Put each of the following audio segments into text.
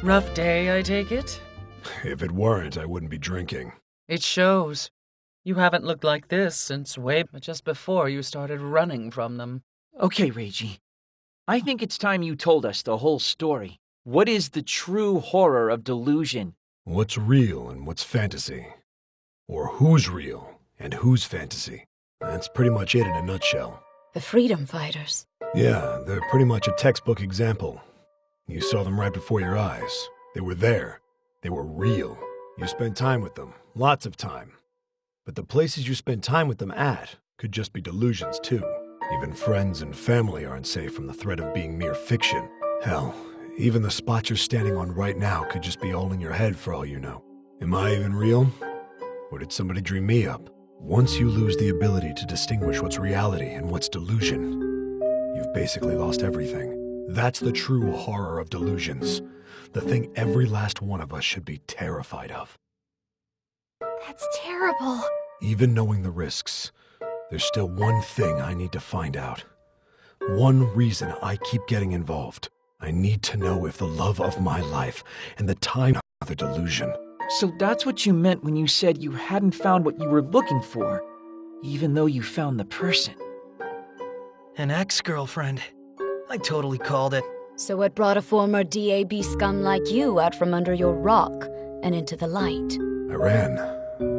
Rough day, I take it? If it weren't, I wouldn't be drinking. It shows. You haven't looked like this since just before you started running from them. Okay, Reiji. I think it's time you told us the whole story. What is the true horror of delusion? What's real and what's fantasy? Or who's real and who's fantasy? That's pretty much it in a nutshell. The freedom fighters. Yeah, they're pretty much a textbook example. You saw them right before your eyes. They were there. They were real. You spent time with them. Lots of time. But the places you spend time with them at could just be delusions too. Even friends and family aren't safe from the threat of being mere fiction. Hell, even the spot you're standing on right now could just be all in your head for all you know. Am I even real? Or did somebody dream me up? Once you lose the ability to distinguish what's reality and what's delusion, you've basically lost everything. That's the true horror of delusions. The thing every last one of us should be terrified of. That's terrible. Even knowing the risks, there's still one thing I need to find out. One reason I keep getting involved. I need to know if the love of my life and the time of the delusion. So that's what you meant when you said you hadn't found what you were looking for, even though you found the person. An ex-girlfriend. I totally called it. So what brought a former DAB scum like you out from under your rock and into the light? I ran.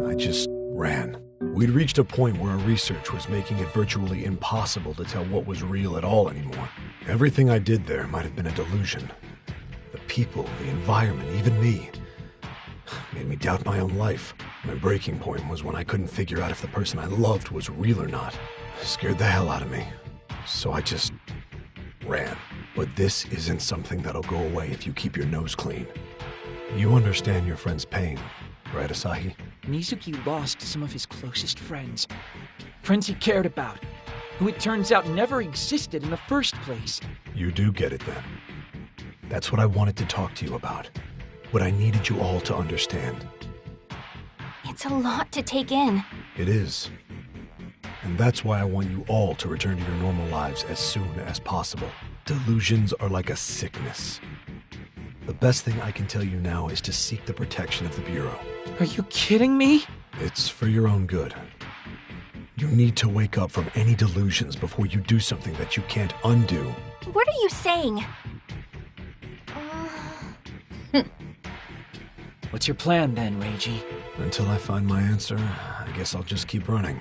I just ran. We'd reached a point where our research was making it virtually impossible to tell what was real at all anymore. Everything I did there might have been a delusion. The people, the environment, even me. Made me doubt my own life. My breaking point was when I couldn't figure out if the person I loved was real or not. It scared the hell out of me. So I just ran. But this isn't something that'll go away if you keep your nose clean. You understand your friend's pain, right, Asahi? Mizuki lost some of his closest friends. Friends he cared about, who it turns out never existed in the first place. You do get it then. That's what I wanted to talk to you about. What I needed you all to understand. It's a lot to take in. It is. And that's why I want you all to return to your normal lives as soon as possible. Delusions are like a sickness. The best thing I can tell you now is to seek the protection of the Bureau. Are you kidding me? It's for your own good. You need to wake up from any delusions before you do something that you can't undo. What are you saying? What's your plan then, Reiji? Until I find my answer, I guess I'll just keep running.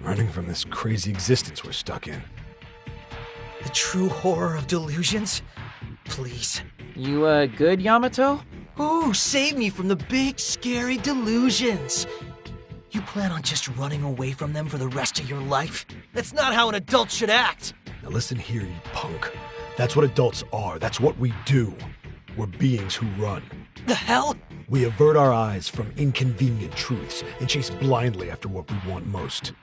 Running from this crazy existence we're stuck in. The true horror of delusions? Please. You, good, Yamato? Ooh, save me from the big, scary delusions. You plan on just running away from them for the rest of your life? That's not how an adult should act. Now listen here, you punk. That's what adults are. That's what we do. We're beings who run. The hell? We avert our eyes from inconvenient truths and chase blindly after what we want most.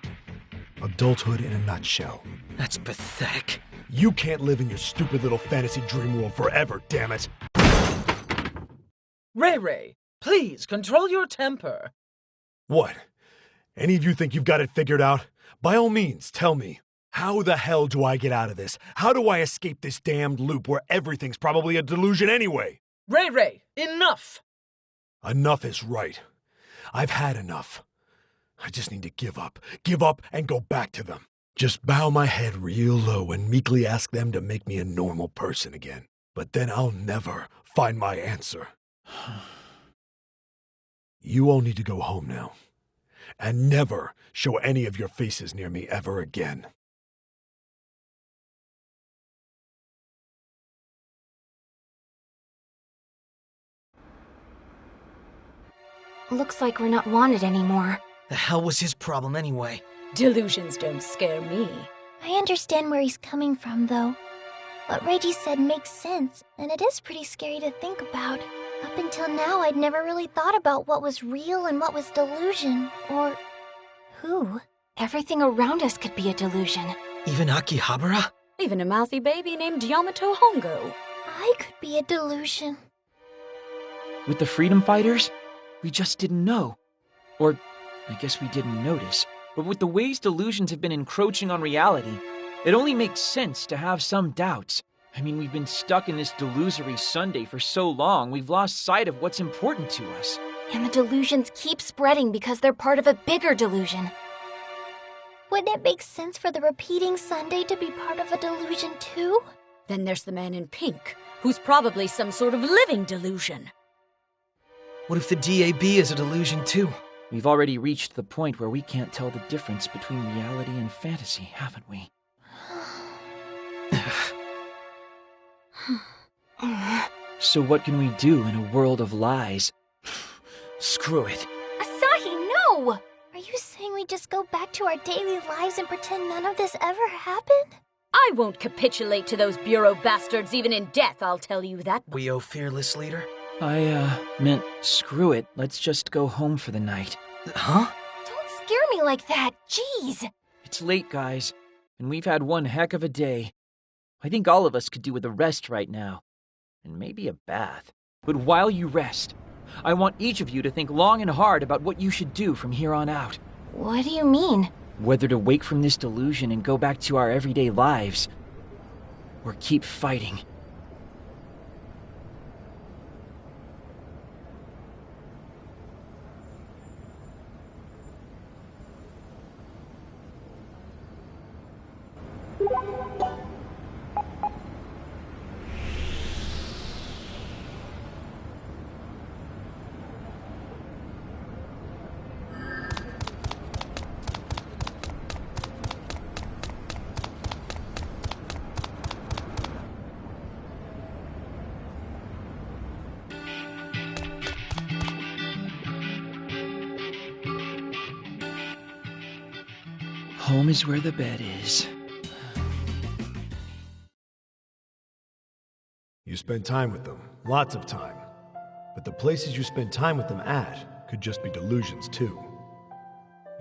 Adulthood in a nutshell. That's pathetic. You can't live in your stupid little fantasy dream world forever, damn it! Ray, please control your temper. What? Any of you think you've got it figured out? By all means, tell me. How the hell do I get out of this? How do I escape this damned loop where everything's probably a delusion anyway? Ray, enough! Enough is right. I've had enough. I just need to give up. Give up and go back to them. Just bow my head real low and meekly ask them to make me a normal person again. But then I'll never find my answer. You all need to go home now. And never show any of your faces near me ever again. Looks like we're not wanted anymore. The hell was his problem anyway? Delusions don't scare me. I understand where he's coming from, though. What Reggie said makes sense, and it is pretty scary to think about. Up until now, I'd never really thought about what was real and what was delusion, or who. Everything around us could be a delusion. Even Akihabara? Even a mouthy baby named Yamato Hongo. I could be a delusion. With the freedom fighters? We just didn't know. Or, I guess we didn't notice. But with the ways delusions have been encroaching on reality, it only makes sense to have some doubts. I mean, we've been stuck in this delusory Sunday for so long, we've lost sight of what's important to us. And the delusions keep spreading because they're part of a bigger delusion. Wouldn't it make sense for the repeating Sunday to be part of a delusion too? Then there's the man in pink, who's probably some sort of living delusion. What if the DAB is a delusion too? We've already reached the point where we can't tell the difference between reality and fantasy, haven't we? So what can we do in a world of lies? Screw it. Asahi, no! Are you saying we just go back to our daily lives and pretend none of this ever happened? I won't capitulate to those bureau bastards even in death, I'll tell you that. We owe fearless leader? I meant screw it. Let's just go home for the night. Huh? Don't scare me like that, jeez! It's late, guys, and we've had one heck of a day. I think all of us could do with a rest right now. And maybe a bath. But while you rest, I want each of you to think long and hard about what you should do from here on out. What do you mean? Whether to wake from this delusion and go back to our everyday lives, or keep fighting. Home is where the bed is. You spend time with them, lots of time. But the places you spend time with them at could just be delusions too.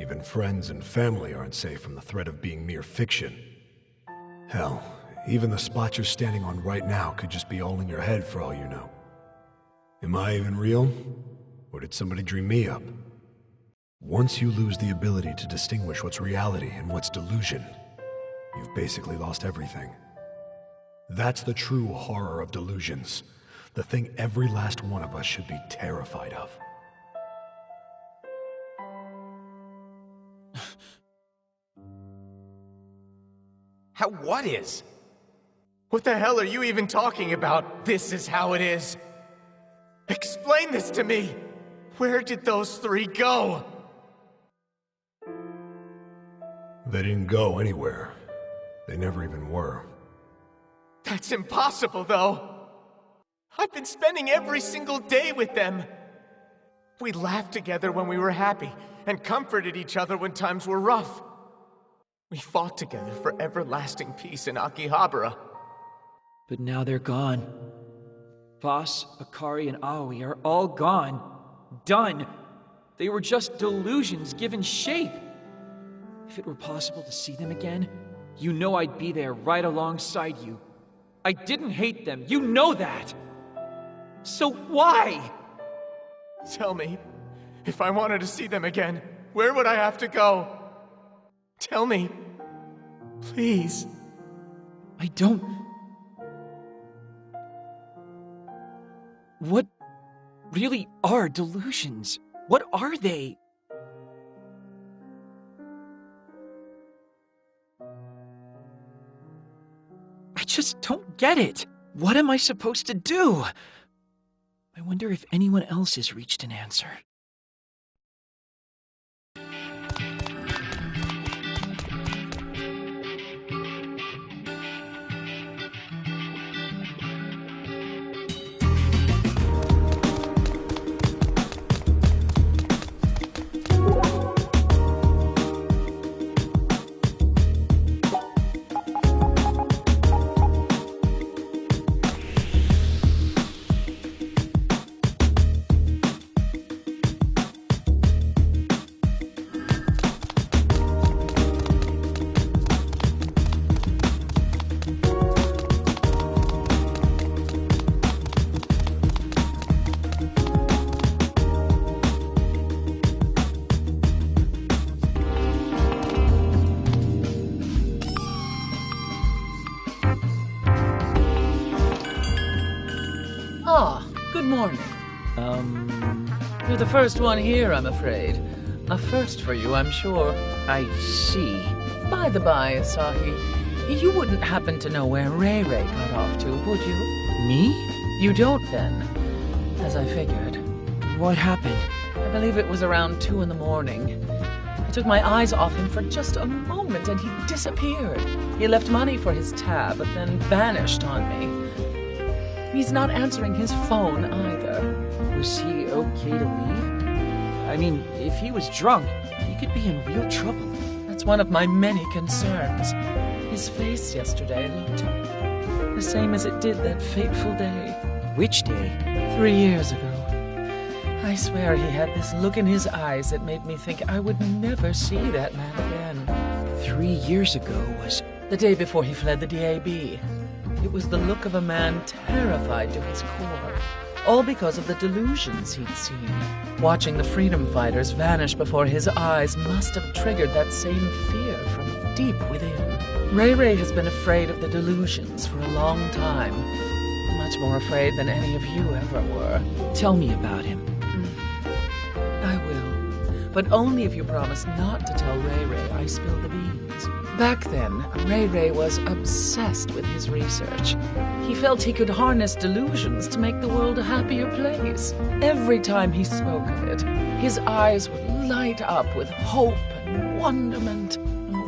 Even friends and family aren't safe from the threat of being mere fiction. Hell, even the spot you're standing on right now could just be all in your head for all you know. Am I even real? Or did somebody dream me up? Once you lose the ability to distinguish what's reality and what's delusion, you've basically lost everything. That's the true horror of delusions. The thing every last one of us should be terrified of. What is? What the hell are you even talking about? This is how it is. Explain this to me. Where did those three go? They didn't go anywhere. They never even were. That's impossible, though. I've been spending every single day with them. We laughed together when we were happy, and comforted each other when times were rough. We fought together for everlasting peace in Akihabara. But now they're gone. Boss, Akari, and Aoi are all gone. Done. They were just delusions given shape. If it were possible to see them again, you know I'd be there right alongside you. I didn't hate them, you know that! So why? Tell me, if I wanted to see them again, where would I have to go? Tell me. Please. I don't... What really are delusions? What are they? I just don't get it. What am I supposed to do? I wonder if anyone else has reached an answer. morning. You're the first one here, I'm afraid. A first for you, I'm sure. I see. By the by, Asahi, you wouldn't happen to know where Ray Ray got off to, would you? Me? You don't, then. As I figured. What happened? I believe it was around 2 in the morning. I took my eyes off him for just a moment and he disappeared. He left money for his tab, but then vanished on me. He's not answering his phone either. Was he okay to leave? I mean, if he was drunk, he could be in real trouble. That's one of my many concerns. His face yesterday looked the same as it did that fateful day. Which day? 3 years ago. I swear he had this look in his eyes that made me think I would never see that man again. 3 years ago was... The day before he fled the DAB. It was the look of a man terrified to his core. All because of the delusions he'd seen. Watching the freedom fighters vanish before his eyes must have triggered that same fear from deep within. Ray Ray has been afraid of the delusions for a long time. Much more afraid than any of you ever were. Tell me about him. I will. But only if you promise not to tell Ray Ray I spilled the beans. Back then, Ray Ray was obsessed with his research. He felt he could harness delusions to make the world a happier place. Every time he spoke of it, his eyes would light up with hope and wonderment.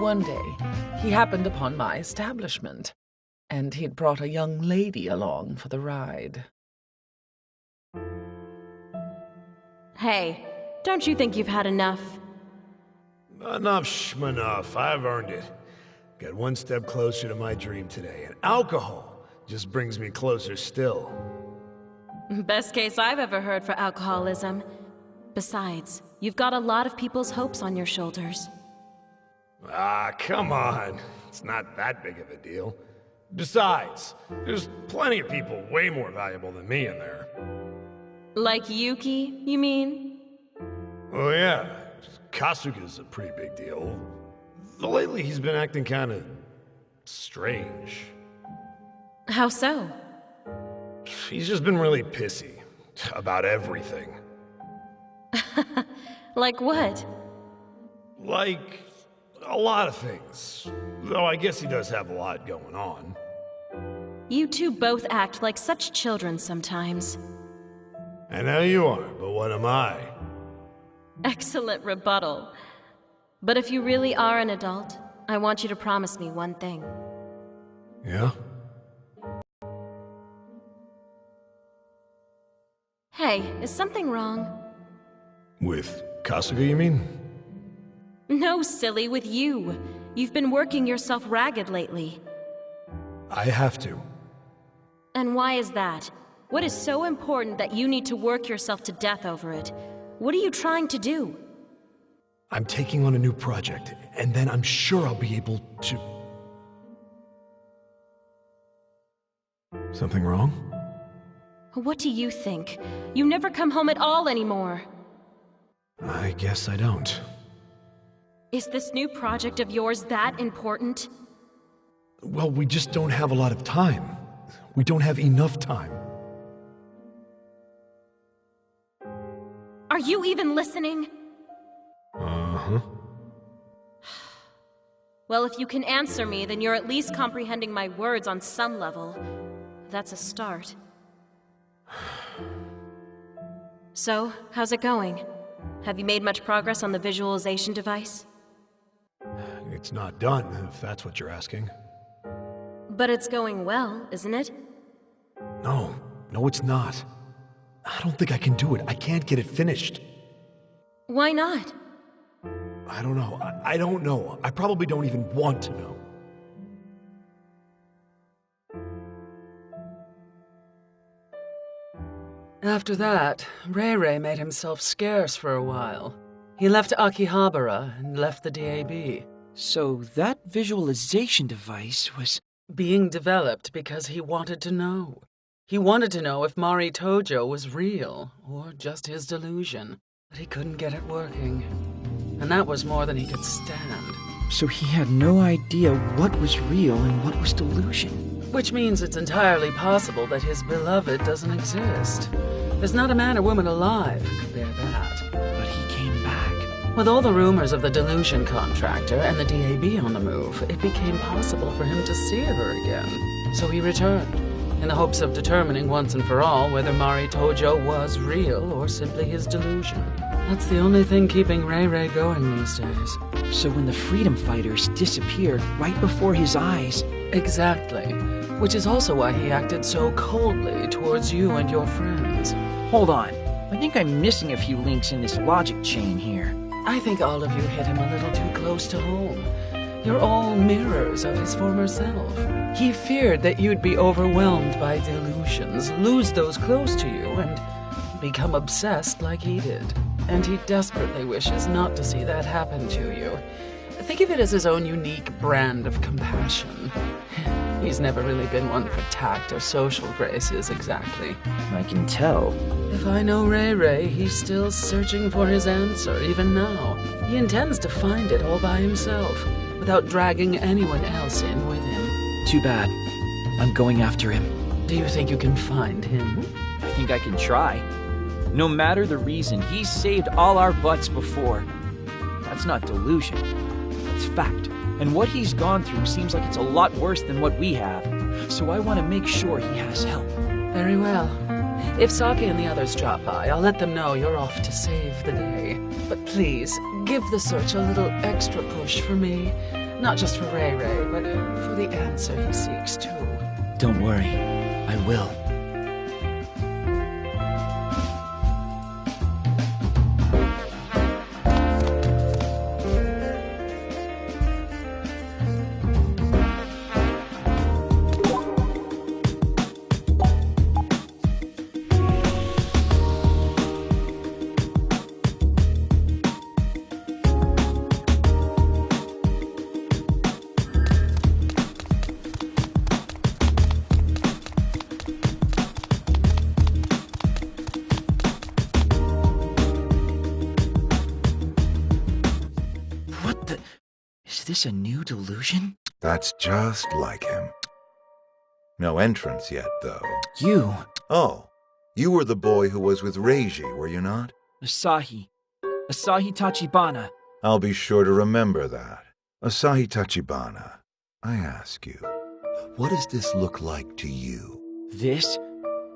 One day, he happened upon my establishment, and he'd brought a young lady along for the ride. Hey, don't you think you've had enough? Enough schmanough. I've earned it. Got one step closer to my dream today, and alcohol just brings me closer still. Best case I've ever heard for alcoholism. Besides, you've got a lot of people's hopes on your shoulders. Ah, come on. It's not that big of a deal. Besides, there's plenty of people way more valuable than me in there. Like Yuki, you mean? Oh yeah, Kasuga's a pretty big deal. Though lately he's been acting kinda strange. How so? He's just been really pissy about everything. Like what? Like, a lot of things. Though I guess he does have a lot going on. You two both act like such children sometimes. I know you are, but what am I? Excellent rebuttal. But if you really are an adult, I want you to promise me one thing. Yeah? Hey, is something wrong? With Kasuga, you mean? No, silly, with you. You've been working yourself ragged lately. I have to. And why is that? What is so important that you need to work yourself to death over it? What are you trying to do? I'm taking on a new project, and then I'm sure I'll be able to... Something wrong? What do you think? You never come home at all anymore. I guess I don't. Is this new project of yours that important? Well, we just don't have a lot of time. We don't have enough time. Are you even listening? Uh-huh. Well, if you can answer me, then you're at least comprehending my words on some level. That's a start. So, how's it going? Have you made much progress on the visualization device? It's not done, if that's what you're asking. But it's going well, isn't it? No, it's not. I don't think I can do it. I can't get it finished. Why not? I don't know. I don't know. I probably don't even want to know. After that, Ray Ray made himself scarce for a while. He left AKIBA'S and left the DAB. So that visualization device was... Being developed because he wanted to know. He wanted to know if Mari Tojo was real, or just his delusion. But he couldn't get it working. And that was more than he could stand. So he had no idea what was real and what was delusion. Which means it's entirely possible that his beloved doesn't exist. There's not a man or woman alive who could bear that. But he came back. With all the rumors of the delusion contractor and the DAB on the move, it became possible for him to see her again. So he returned, in the hopes of determining once and for all whether Mari Tojo was real or simply his delusion. That's the only thing keeping Ray Ray going these days. So when the freedom fighters disappeared right before his eyes... Exactly. Which is also why he acted so coldly towards you and your friends. Hold on. I think I'm missing a few links in this logic chain here. I think all of you hit him a little too close to home. You're all mirrors of his former self. He feared that you'd be overwhelmed by delusions, lose those close to you, and become obsessed like he did. And he desperately wishes not to see that happen to you. Think of it as his own unique brand of compassion. He's never really been one for tact or social graces, exactly. I can tell. If I know Ray Ray, he's still searching for his answer, even now. He intends to find it all by himself, without dragging anyone else in with him. Too bad. I'm going after him. Do you think you can find him? I think I can try. No matter the reason, he's saved all our butts before. That's not delusion. That's fact. And what he's gone through seems like it's a lot worse than what we have. So I want to make sure he has help. Very well. If Saki and the others drop by, I'll let them know you're off to save the day. But please, give the search a little extra push for me. Not just for Ray Ray, but for the answer he seeks too. Don't worry. I will. Is this a new delusion? That's just like him. No entrance yet, though. You! Oh, you were the boy who was with Reiji, were you not? Asahi. Asahi Tachibana. I'll be sure to remember that. Asahi Tachibana, I ask you, what does this look like to you? This?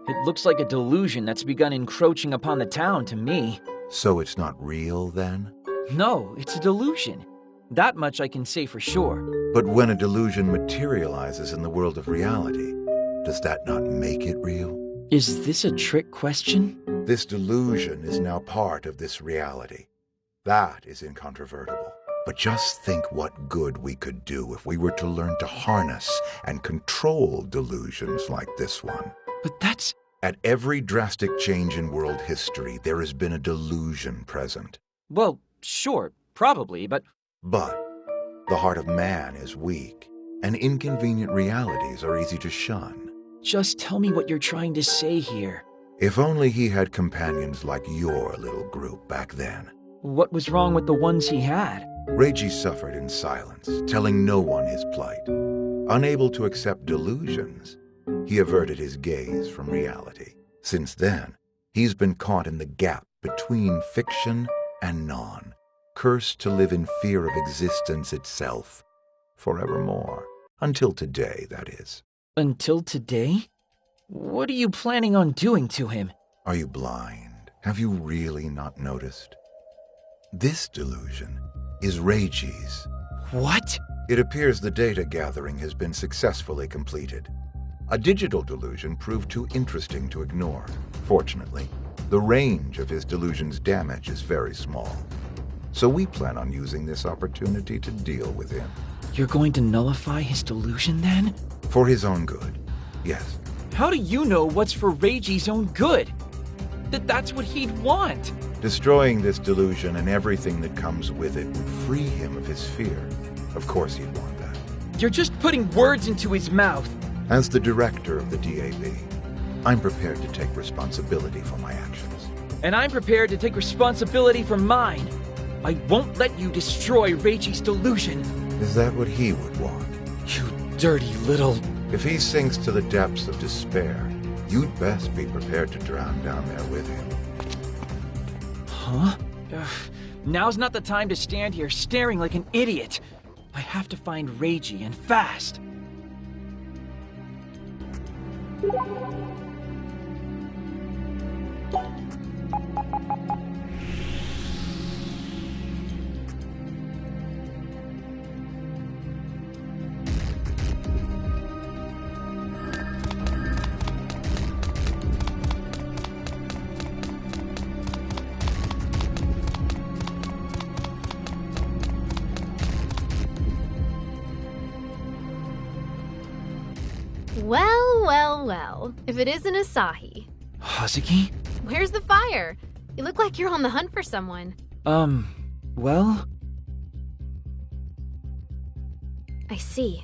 It looks like a delusion that's begun encroaching upon the town to me. So it's not real, then? No, it's a delusion. That much I can say for sure. But when a delusion materializes in the world of reality, does that not make it real? Is this a trick question? This delusion is now part of this reality. That is incontrovertible. But just think what good we could do if we were to learn to harness and control delusions like this one. But that's... At every drastic change in world history, there has been a delusion present. Well, sure, probably, but... But the heart of man is weak, and inconvenient realities are easy to shun. Just tell me what you're trying to say here. If only he had companions like your little group back then. What was wrong with the ones he had? Reiji suffered in silence, telling no one his plight. Unable to accept delusions, he averted his gaze from reality. Since then, he's been caught in the gap between fiction and non, cursed to live in fear of existence itself, forevermore. Until today, that is. Until today? What are you planning on doing to him? Are you blind? Have you really not noticed? This delusion is Reiji's. What? It appears the data gathering has been successfully completed. A digital delusion proved too interesting to ignore. Fortunately, the range of his delusion's damage is very small. So we plan on using this opportunity to deal with him. You're going to nullify his delusion then? For his own good, yes. How do you know what's for Reiji's own good? That's what he'd want. Destroying this delusion and everything that comes with it would free him of his fear. Of course he'd want that. You're just putting words into his mouth. As the director of the DAB, I'm prepared to take responsibility for my actions. And I'm prepared to take responsibility for mine. I won't let you destroy Reiji's delusion. Is that what he would want? You dirty little... If he sinks to the depths of despair, you'd best be prepared to drown down there with him. Huh? Ugh. Now's not the time to stand here staring like an idiot. I have to find Reiji, and fast. Well, if it isn't Asahi. Hazuki? Where's the fire? You look like you're on the hunt for someone. Well? I see.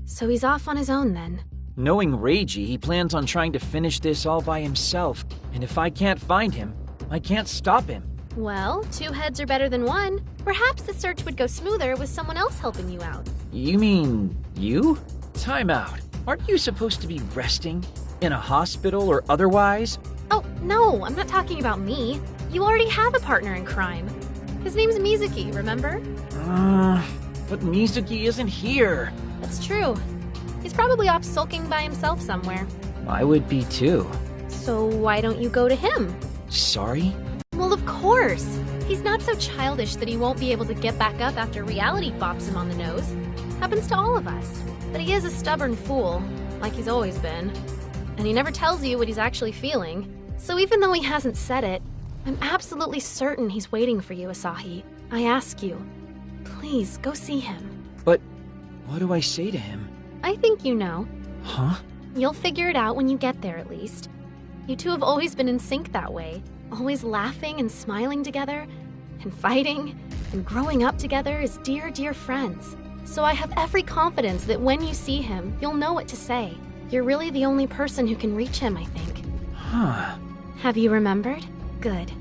So he's off on his own then. Knowing Reiji, he plans on trying to finish this all by himself. And if I can't find him, I can't stop him. Well, 2 heads are better than 1. Perhaps the search would go smoother with someone else helping you out. You mean you? Time out. Aren't you supposed to be resting? In a hospital or otherwise? Oh, no, I'm not talking about me. You already have a partner in crime. His name's Mizuki, remember? But Mizuki isn't here. That's true. He's probably off sulking by himself somewhere. I would be too. So why don't you go to him? Sorry? Well, of course. He's not so childish that he won't be able to get back up after reality bops him on the nose. Happens to all of us. But he is a stubborn fool, like he's always been. And he never tells you what he's actually feeling. So even though he hasn't said it, I'm absolutely certain he's waiting for you, Asahi. I ask you, please go see him. But what do I say to him? I think you know. Huh? You'll figure it out when you get there, at least. You two have always been in sync that way. Always laughing and smiling together, and fighting, and growing up together as dear, dear friends. So I have every confidence that when you see him, you'll know what to say. You're really the only person who can reach him, I think. Huh. Have you remembered? Good.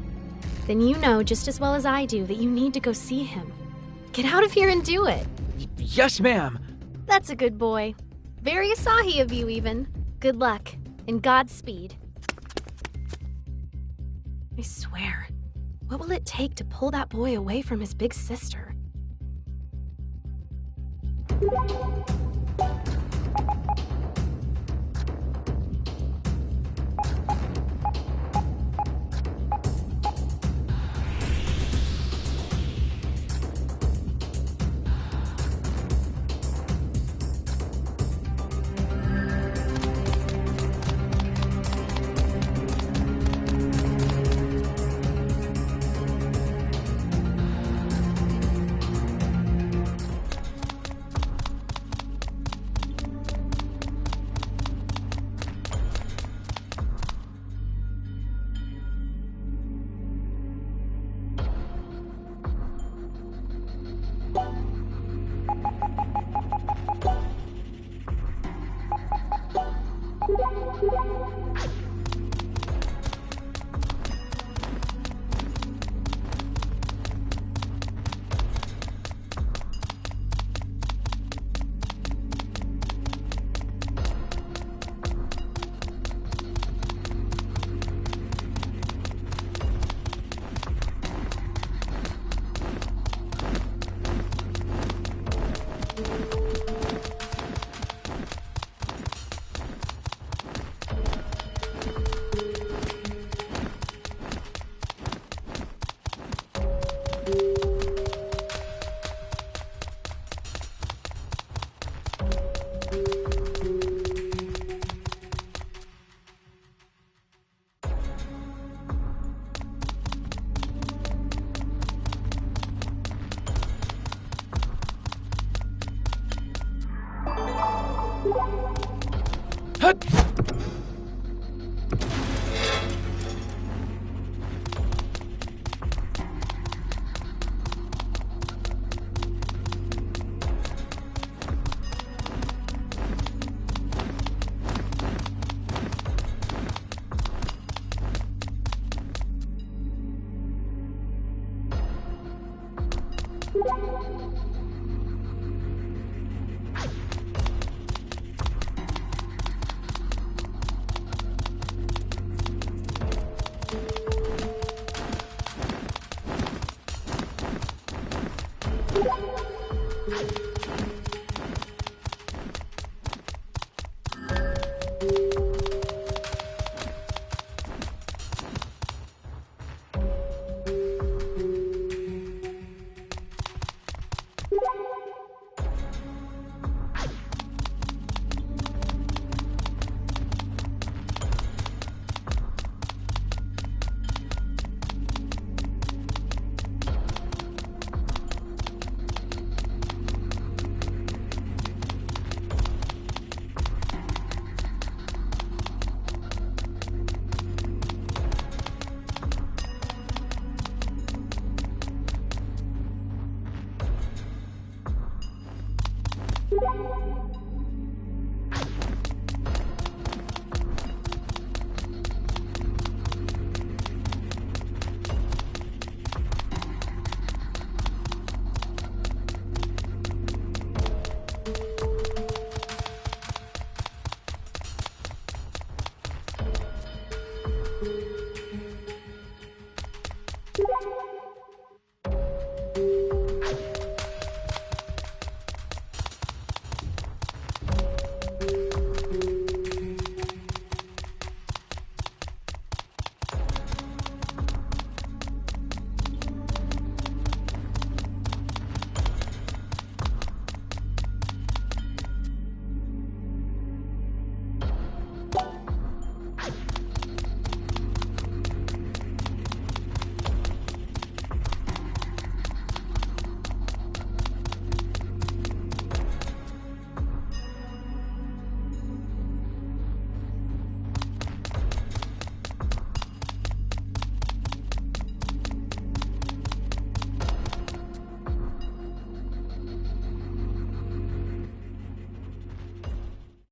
Then you know just as well as I do that you need to go see him. Get out of here and do it. Yes, ma'am. That's a good boy. Very Asahi of you, even. Good luck, and Godspeed. I swear, what will it take to pull that boy away from his big sister?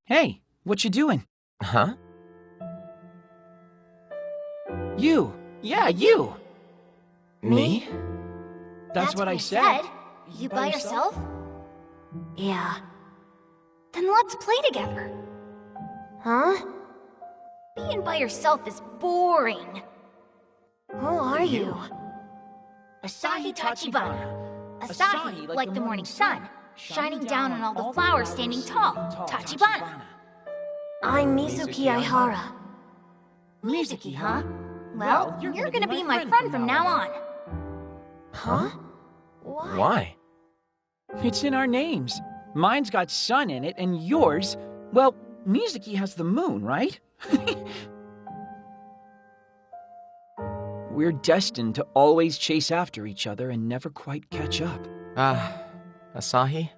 Hey, what you doing? Huh? You! Yeah, you! Me? That's what I said. You by yourself? Yeah. Then let's play together. Huh? Being by yourself is boring. Who are you? Asahi Tachibana. Asahi, like the morning sun, shining down on all the flowers standing tall. Tachibana. I'm Mizuki Aihara. Mizuki, huh? Well, you're gonna be my friend from now on. Huh? Why? It's in our names. Mine's got sun in it, and yours, well, Mizuki has the moon, right? We're destined to always chase after each other and never quite catch up. Asahi?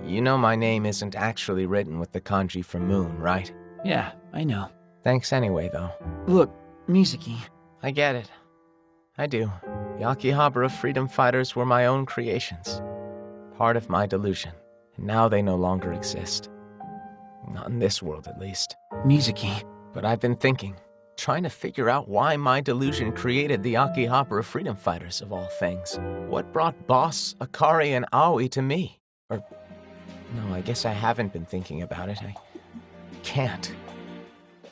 You know my name isn't actually written with the kanji for moon, right? Yeah, I know. Thanks anyway, though. Look, Mizuki. I get it. I do. The Akihabara freedom fighters were my own creations. Part of my delusion. And now they no longer exist. Not in this world, at least. Mizuki. But I've been thinking, trying to figure out why my delusion created the Akihabara freedom fighters, of all things. What brought Boss, Akari, and Aoi to me? Or, no, I guess I haven't been thinking about it. I can't.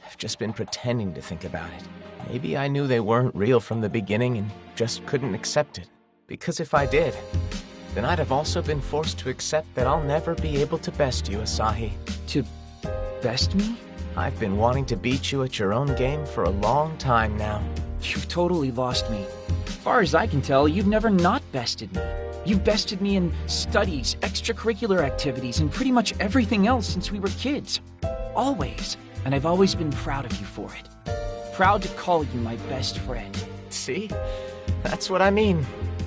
I've just been pretending to think about it. Maybe I knew they weren't real from the beginning and just couldn't accept it. Because if I did, then I'd have also been forced to accept that I'll never be able to best you, Asahi. To best me? I've been wanting to beat you at your own game for a long time now. You've totally lost me. As far as I can tell, you've never not bested me. You've bested me in studies, extracurricular activities, and pretty much everything else since we were kids. Always. And I've always been proud of you for it. Proud to call you my best friend. See? That's what I mean.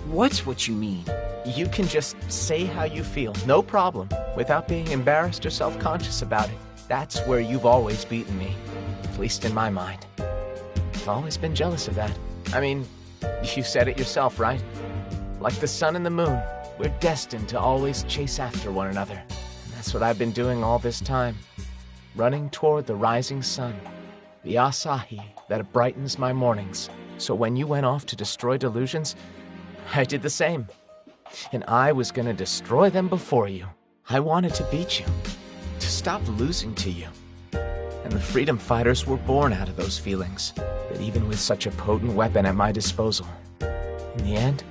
What's what you mean? You can just say how you feel, no problem, without being embarrassed or self-conscious about it. That's where you've always beaten me, at least in my mind. I've always been jealous of that. I mean, you said it yourself, right? Like the sun and the moon, we're destined to always chase after one another. And that's what I've been doing all this time. Running toward the rising sun, the Asahi that brightens my mornings. So when you went off to destroy delusions, I did the same. And I was gonna destroy them before you. I wanted to beat you, to stop losing to you. And the freedom fighters were born out of those feelings. But even with such a potent weapon at my disposal, in the end,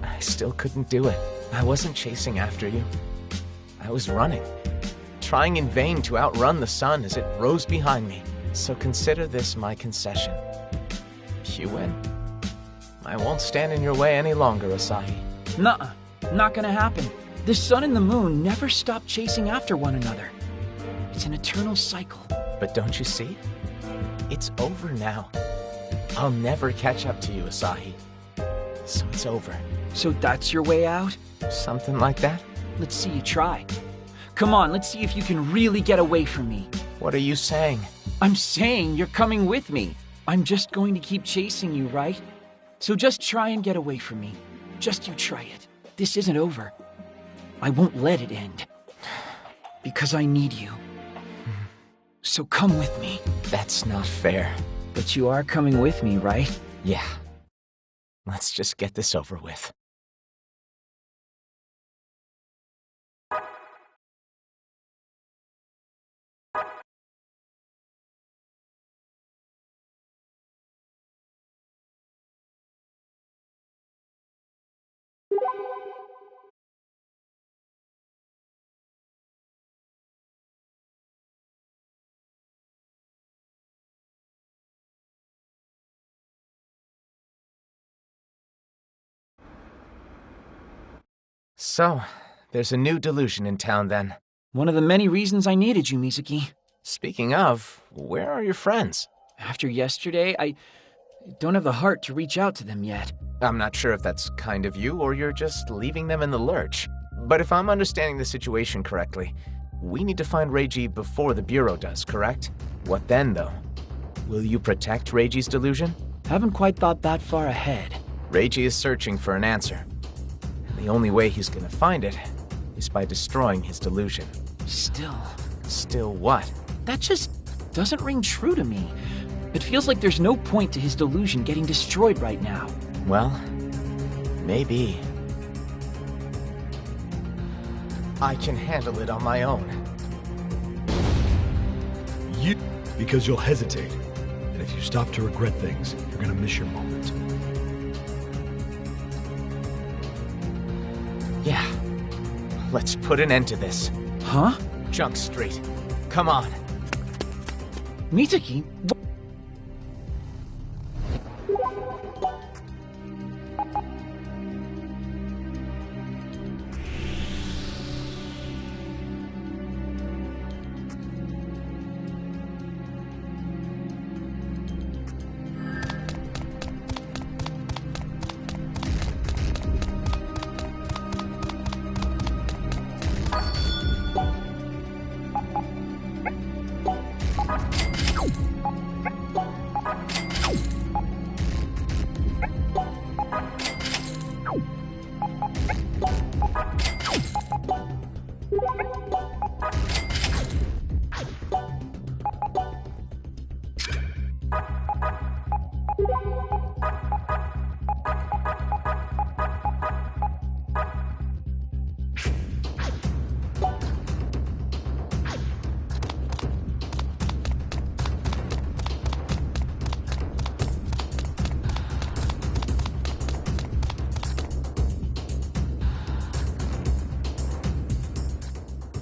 I still couldn't do it. I wasn't chasing after you. I was running, trying in vain to outrun the sun as it rose behind me. So consider this my concession. You win. I won't stand in your way any longer, Asahi. Nuh-uh. Not gonna happen. The sun and the moon never stop chasing after one another. It's an eternal cycle. But don't you see? It's over now. I'll never catch up to you, Asahi. So it's over. So that's your way out? Something like that? Let's see you try. Come on, let's see if you can really get away from me. What are you saying? I'm saying you're coming with me. I'm just going to keep chasing you, right? So just try and get away from me. Just you try it. This isn't over. I won't let it end. Because I need you. So come with me. That's not fair. But you are coming with me, right? Yeah. Let's just get this over with. So, there's a new delusion in town then. One of the many reasons I needed you, Mizuki. Speaking of, where are your friends? After yesterday, I don't have the heart to reach out to them yet. I'm not sure if that's kind of you or you're just leaving them in the lurch. But if I'm understanding the situation correctly, we need to find Reiji before the Bureau does, correct? What then, though? Will you protect Reiji's delusion? Haven't quite thought that far ahead. Reiji is searching for an answer. And the only way he's gonna find it is by destroying his delusion. Still what? That just doesn't ring true to me. It feels like there's no point to his delusion getting destroyed right now. Well, maybe. I can handle it on my own. Because you'll hesitate. And if you stop to regret things, you're gonna miss your moment. Yeah. Let's put an end to this. Huh? Junk Street. Come on. Mizuki?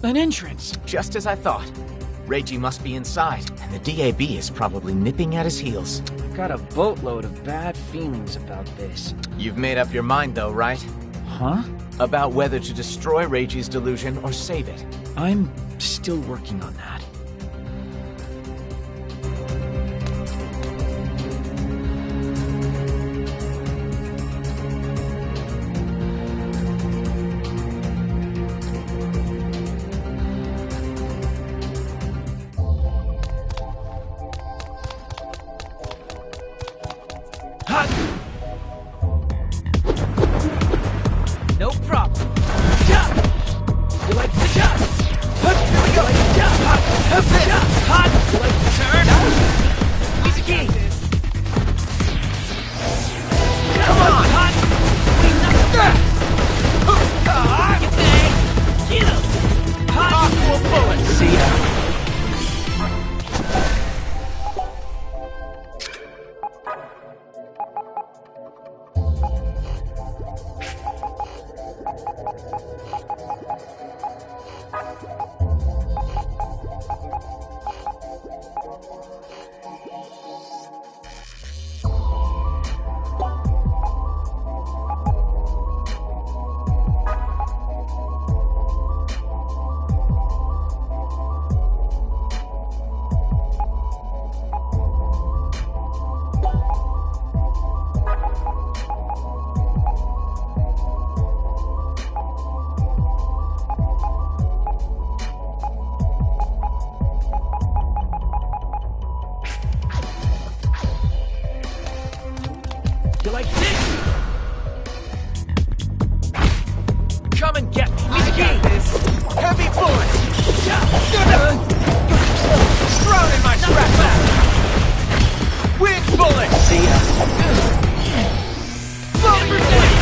An entrance! Just as I thought. Reiji must be inside, and the DAB is probably nipping at his heels. I've got a boatload of bad feelings about this. You've made up your mind though, right? Huh? About whether to destroy Reiji's delusion or save it. I'm still working on that. No problem. You like the jump? Here we go. Hot. You like the turn? Mizuki. Come on, hot. Get him. Hot. Aqua bullet. See ya. You like this? Come and get me. I got this. Heavy bullet. Thrown in my trap. Wind bullet. See ya. Floating blade.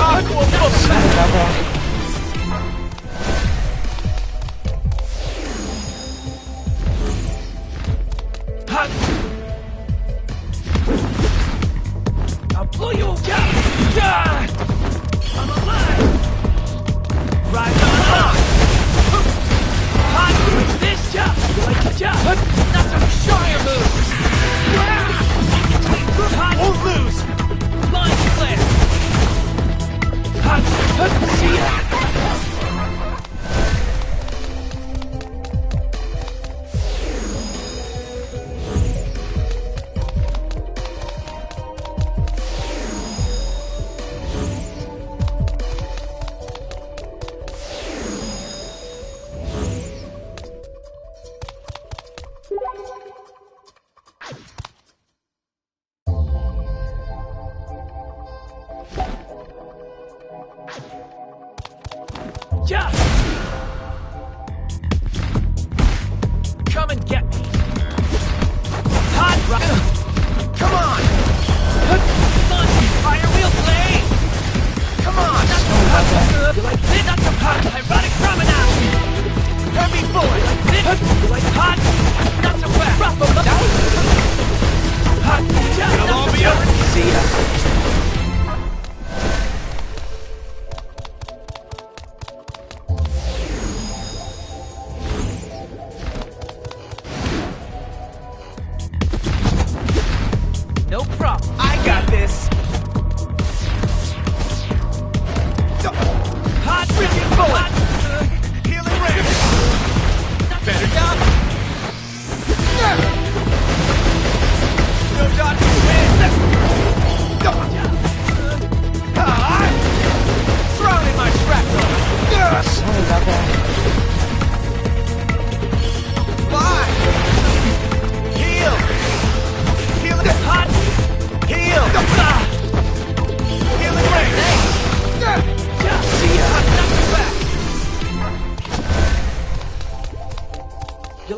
Aqua bullet. I'll blow you away! I'm alive! Ride on! Hot with this!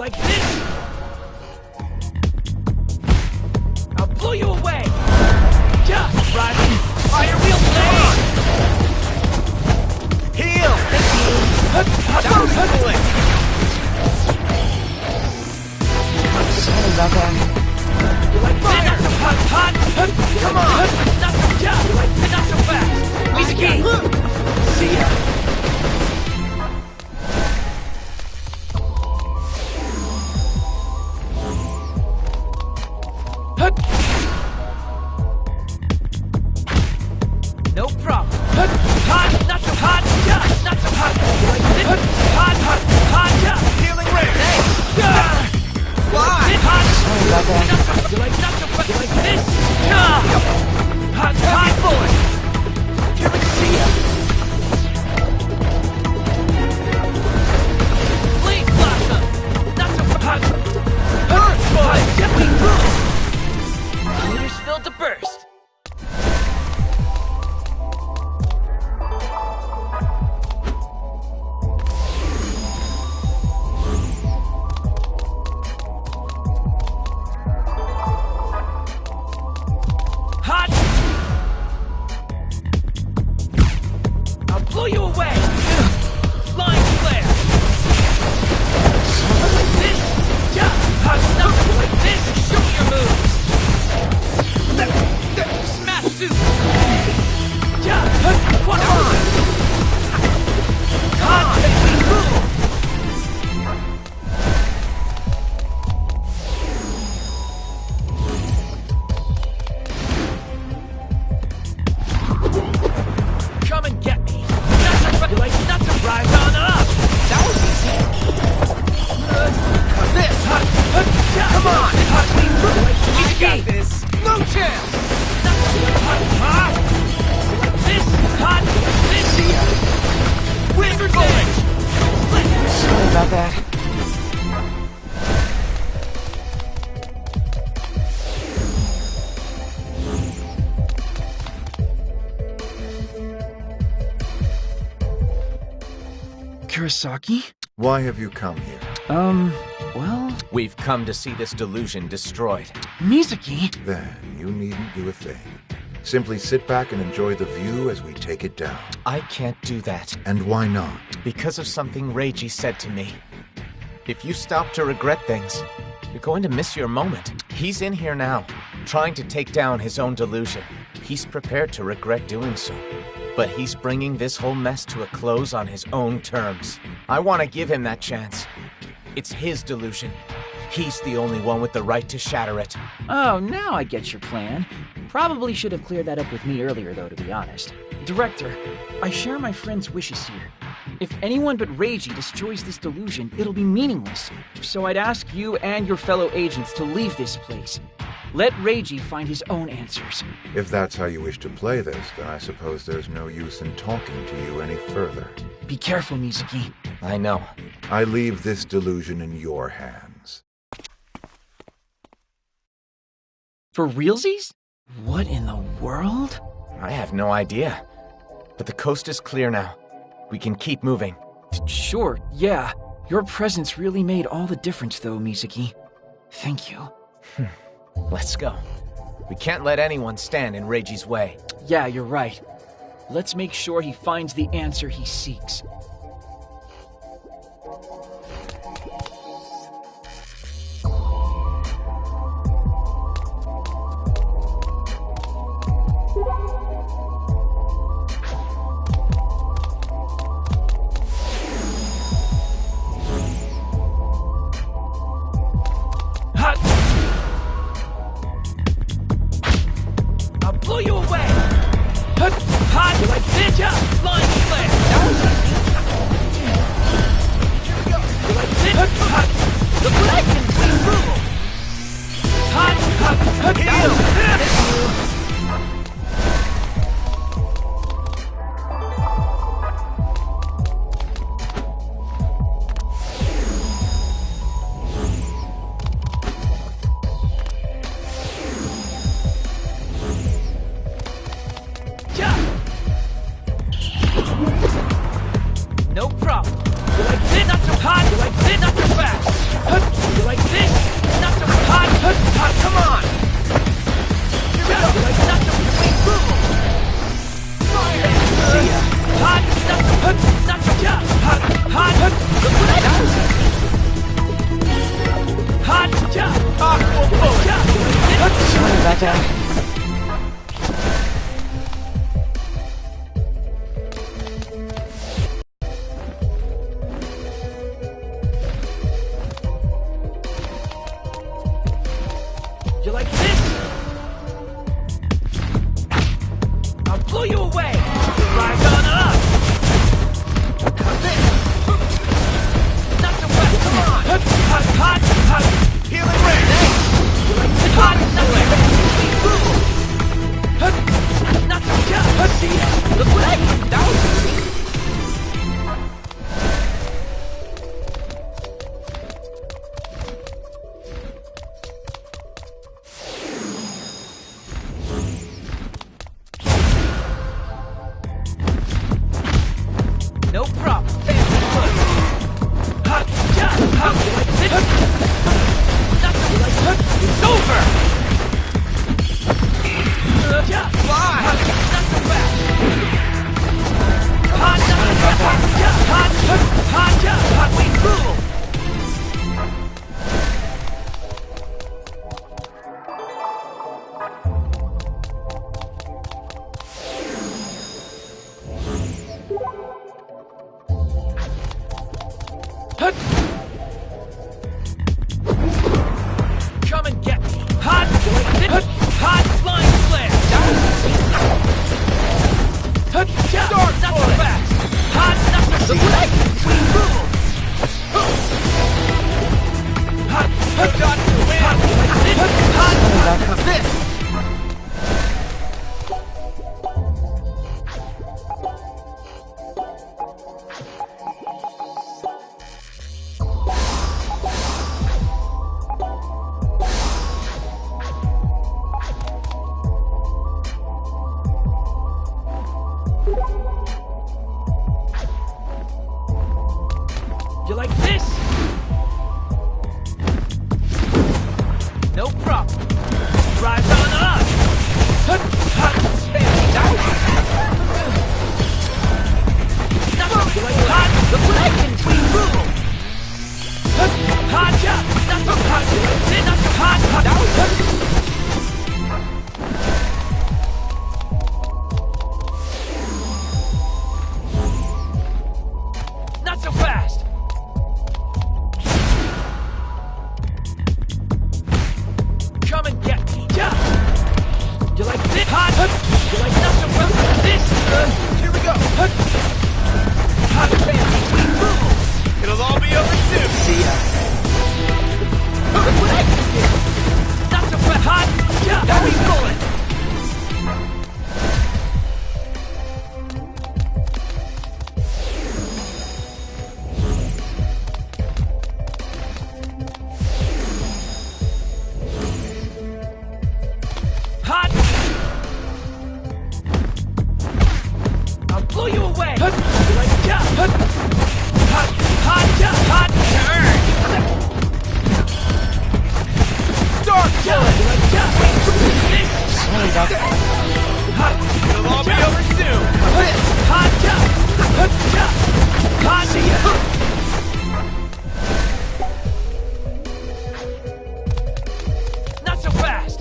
like this? I'll blow you away! Yeah! Right! Fire wheel blade! Heal! That was cooling! Sorry about that. You like fire? Not so hot! Come on! Not so yeah! You like not so fast! Mizuki! See ya! No problem. Hot, not so hot, yeah, not so hot. You like this? Hot, yeah. Healing ray! Why? Hot. Sorry about that. You like not so hot. You like this? Hot boy. Healing see ya. Flame blossom. Not so hot. Earth boy. Definitely move. Meters filled to burst. Hot! I'll blow you away! Flying flare! Like this? Yeah! Hot stuff like this! Show me your moves! Smash suit! Yeah! What on? Hot baby move! Come and get me! You like not to rise on up! That was easy! This! Come on! You got this! No chance! Hot! This! Hot! This! Wizard bullet! Sorry about that. Kurosaki? Why have you come here? Well... We've come to see this delusion destroyed. Mizuki? Then you needn't do a thing. Simply sit back and enjoy the view as we take it down. I can't do that. And why not? Because of something Reiji said to me. If you stop to regret things, you're going to miss your moment. He's in here now, trying to take down his own delusion. He's prepared to regret doing so. But he's bringing this whole mess to a close on his own terms. I want to give him that chance. It's his delusion. He's the only one with the right to shatter it. Oh, now I get your plan. Probably should have cleared that up with me earlier, though, to be honest. Director, I share my friend's wishes here. If anyone but Reiji destroys this delusion, it'll be meaningless. So I'd ask you and your fellow agents to leave this place. Let Reiji find his own answers. If that's how you wish to play this, then I suppose there's no use in talking to you any further. Be careful, Mizuki. I know. I leave this delusion in your hands. For realsies? What in the world? I have no idea. But the coast is clear now. We can keep moving. Sure, yeah. Your presence really made all the difference, though, Mizuki. Thank you. Let's go. We can't let anyone stand in Reiji's way. Yeah, you're right. Let's make sure he finds the answer he seeks. Blow you away! Hot! You like this? Yeah! Flying flare! That was easy! You like this? I'll blow you away! Rise on up! Not so fast, come on! Hot! Healing ray! Hot! Not so fast! See? Look what I did! That was easy! No problem. Fancy foot. Hot, yeah, hot, like this. Nothing like that. It's over. Yeah, fly. Hot, not so fast. Hot, not so fast. Yeah, hot, yeah, hot. We cool. Come and get me. Hot, hot flying flare. Dark, not so fast. Hot, not so fast. We move. Hot, got to win. Hot, this. You like this? No problem. Rise on up. Hot, spam out. You like hot? Look what I can do. Hot, yeah. Not so hot. Not so hot. Not so fast. Come and get me. Yeah. You like this? Hot. You like not so well? This. Here we go. Hot fancy. We move. It'll all be over soon. See ya. Look what I can do. Not so fast. Hot. Yeah. Now we rolling. Hot! I'll blow you away! Like, yeah! Hot! Yeah! Hot! Turn! Dark! Yeah! Like, yeah! Sorry about that. Hot! It'll all be over soon! Hot! Yeah! Yeah! Hot! See ya! Not so fast!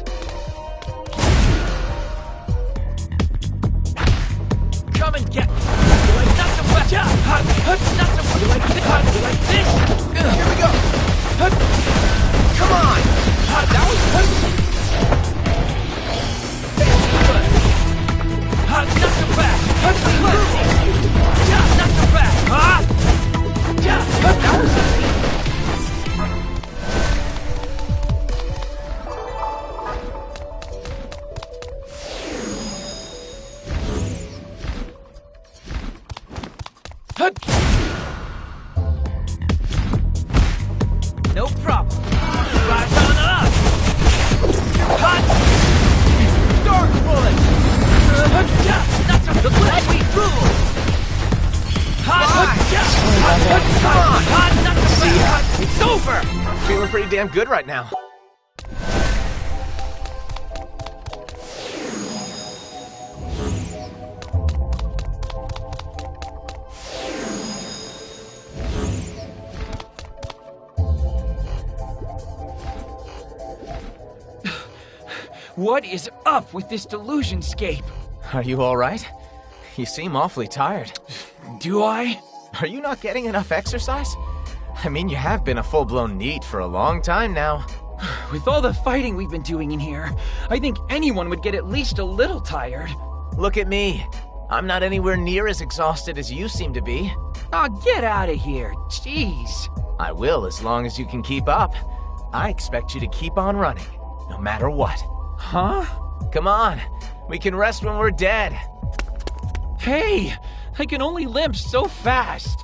Come and get me. You like not so fast. Yeah. Hot. Not so fast. You like this. Hot. You like this. Here we go. Come on. Hot. That was good. Fancy good. Hot. Not so fast. Yeah. Not so fast. Hot. Yeah. That was easy. No problem. Rise on up. Hot. Dark bullet. Not so good. We rule. Hot. Come on. Hot. Not so fast. It's over. Feeling pretty damn good right now. What is up with this delusionscape? Are you alright? You seem awfully tired. Do I? Are you not getting enough exercise? I mean, you have been a full-blown NEET for a long time now. With all the fighting we've been doing in here, I think anyone would get at least a little tired. Look at me. I'm not anywhere near as exhausted as you seem to be. Aw, get out of here. Jeez. I will as long as you can keep up. I expect you to keep on running, no matter what. Huh? Come on. We can rest when we're dead. Hey, I can only limp so fast.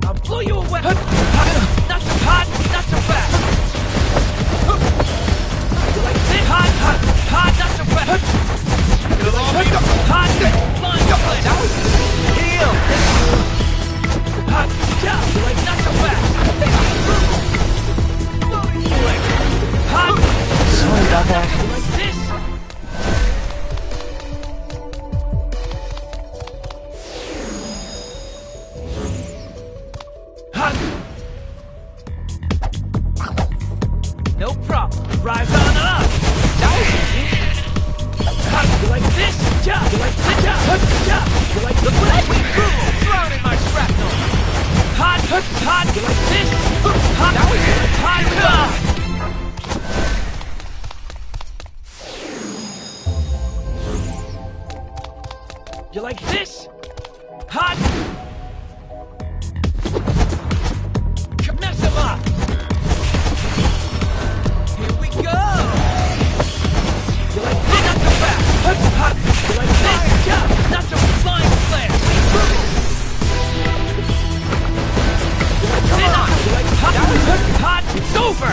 I'll blow you away. Not so hot, not so fast. You like this? Hot, not so fast. It'll all be Hot, flying split. heal. Hot, yeah. You like not so fast. Hot. Sorry about that. You like this? Hot. No problem. Rise on up. Hot. You like this? Yeah. You like this? Yeah. You like the blade? Thrown in my shrapnel. Hot. Hot. You like this? Hot. You like hot? You like this? Hot. Mess him up. Here we go. You like this? Not so fast. Hot. You like this? Yeah. Not so flying flare. You like this? You like hot? Hot. It's over.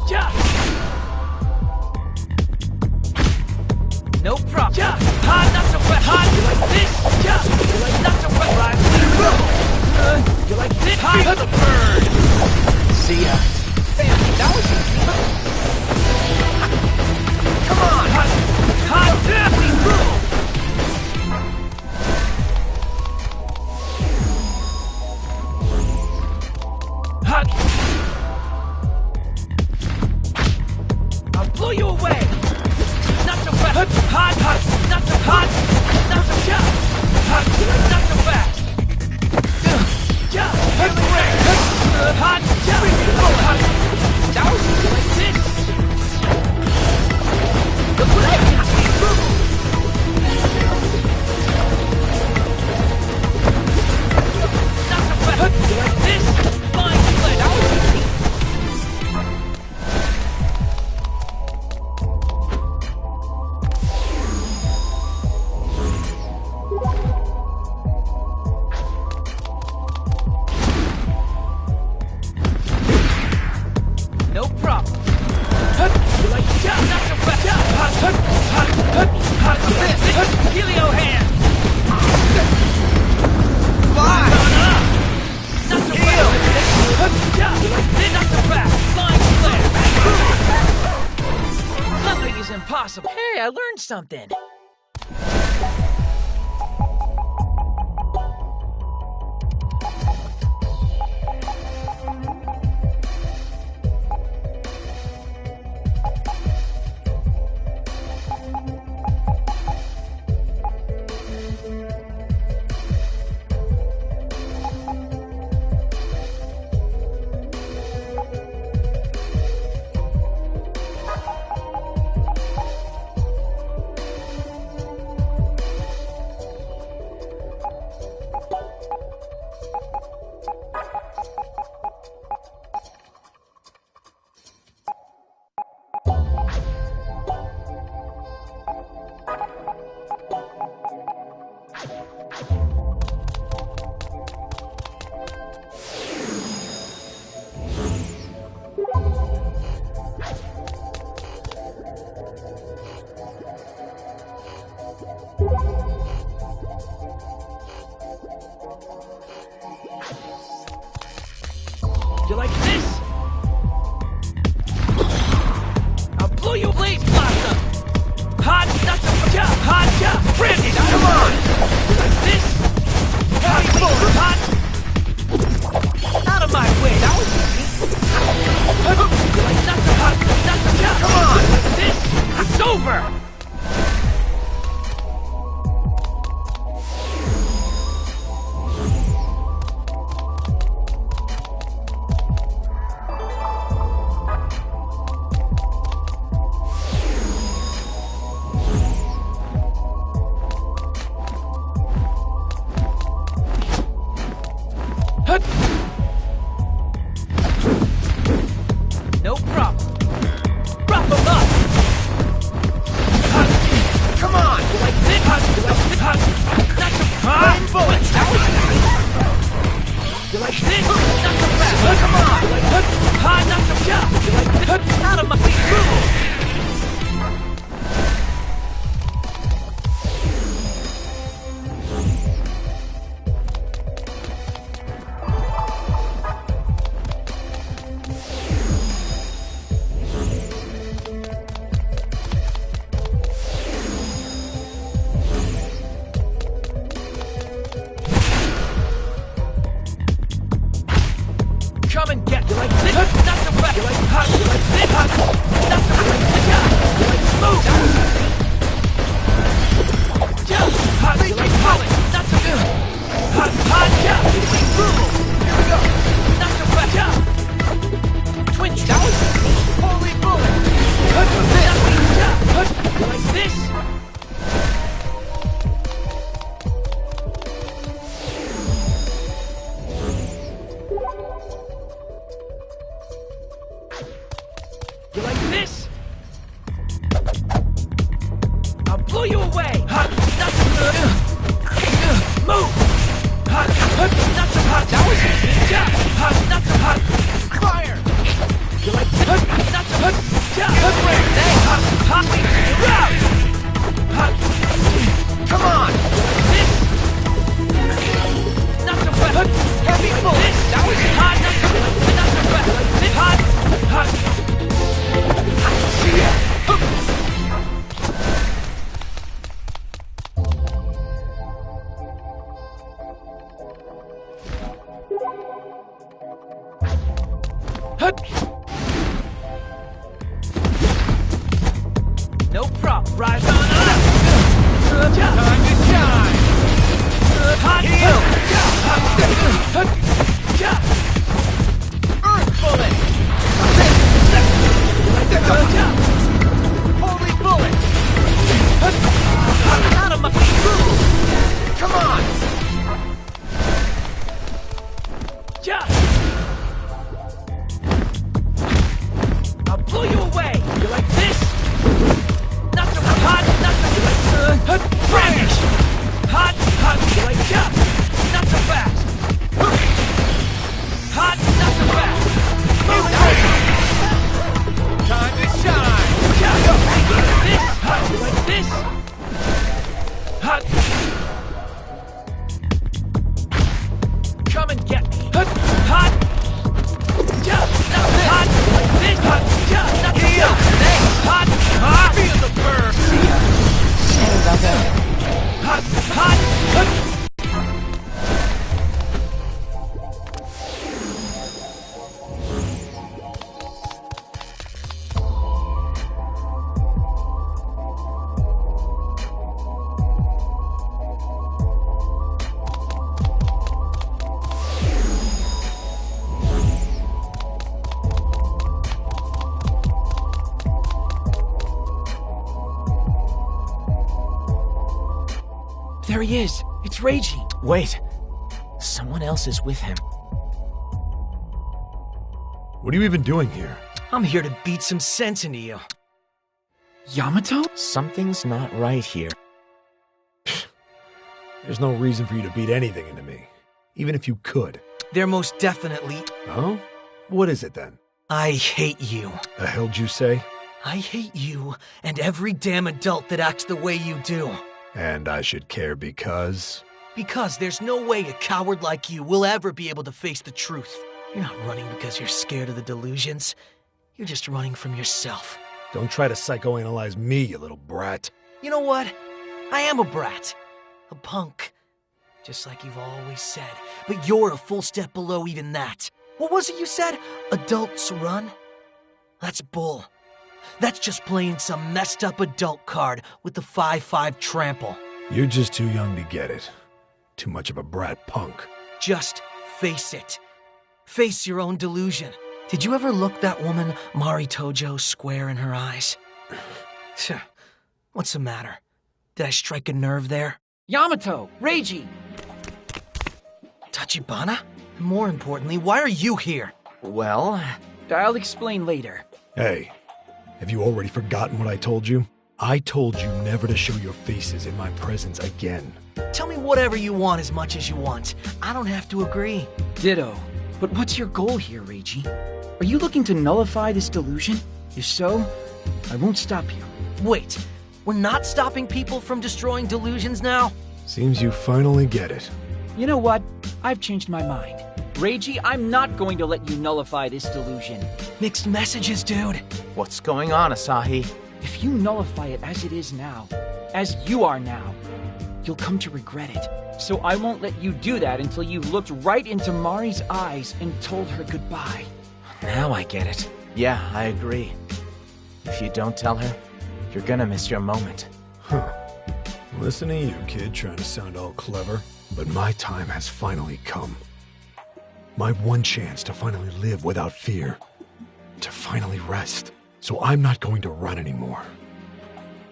Yeah. No problem. Yeah. Hot, not so wet. Hot. You like this? Yeah. You like not so wet. Right. You like this? Hot. The bird. See ya. Damn, that was easy. Come on. Hot. Hot. Yeah. Hot. I'll blow you away. Not so fast. Hot, hot. Not so hot. Not so hot. Hot. Not so fast. Yeah. Hot. Hot. Yeah. Hot. That was like this. The blade. Not so fast. Like this. Flying split. That was easy. No problem. You like yeah, not so fast. Helio hand. Fly. Not so fast. Yeah, you like this? Not so fast. Flying flare. Nothing is impossible. Hey, I learned something. You like this? I'll blow you blaze blossom! Hot, that's a hot, Brandon, come on! You like this? Hot, hot! Out of my way, that was easy! You like that's a hot, come on! You like this? It's over! No problem. Wrap him up! Come on! You like this? You like this? That's a bullet! That was easy! You like this? That's a fast! Come on! You like this? That's a shot! You like this? Out of my way! Come and get you like this. That's a wet. You like hot. You like this. Hot. That's a wet. You like smooth. Hot. You like hot. That's a good. Hot. Hot. You like brutal. Here we go. That's a wet. Twinge. That was holy bullet. You like this. You like this? I'll blow you away! Hot! That's a move! Hot! That's a hot! That was easy! Hot! That's a hot! Fire! You like this? That's a hot! Hot! Hot! Round! Hot! Come on! You like this? That's a wet! Heavy bullet! That was hot! That's a wet! Hot! Hot! No problem. Rise on up. Time to shine. Hot heel. Earth bullet. Holy bullet. Out of my food. Come on. I'll blow you away. You like this? Not so hot. Not so like brandish. Hot. Hot. You like not so fast. Hot. Not so fast. Time to shine. This. Hot. You like this? Hot. Come and get me. Hot. Hot. Hot. Like this. Hot. Hot. Hot. Feel the burn. Sorry about that. Hot. Hot. There he is. It's Reiji. Wait. Someone else is with him. What are you even doing here? I'm here to beat some sense into you. Yamato? Something's not right here. There's no reason for you to beat anything into me, even if you could. There most definitely... Oh? What is it then? I hate you. The hell'd you say? I hate you and every damn adult that acts the way you do. And I should care because... Because there's no way a coward like you will ever be able to face the truth. You're not running because you're scared of the delusions. You're just running from yourself. Don't try to psychoanalyze me, you little brat. You know what? I am a brat. A punk. Just like you've always said. But you're a full step below even that. What was it you said? Adults run? That's bull. That's just playing some messed up adult card with the 5-5 trample. You're just too young to get it. Too much of a brat punk. Just face it. Face your own delusion. Did you ever look that woman, Mari Tojo, square in her eyes? What's the matter? Did I strike a nerve there? Yamato! Reiji! Tachibana? More importantly, why are you here? Well, I'll explain later. Hey, have you already forgotten what I told you? I told you never to show your faces in my presence again. Tell me whatever you want as much as you want. I don't have to agree. Ditto. But what's your goal here, Reiji? Are you looking to nullify this delusion? If so, I won't stop you. Wait, we're not stopping people from destroying delusions now? Seems you finally get it. You know what? I've changed my mind. Reiji, I'm not going to let you nullify this delusion. Mixed messages, dude. What's going on, Asahi? If you nullify it as it is now, as you are now, you'll come to regret it. So I won't let you do that until you've looked right into Mari's eyes and told her goodbye. Now I get it. Yeah, I agree. If you don't tell her, you're gonna miss your moment. Huh. Listen to you, kid, trying to sound all clever. But my time has finally come. My one chance to finally live without fear. To finally rest. So I'm not going to run anymore.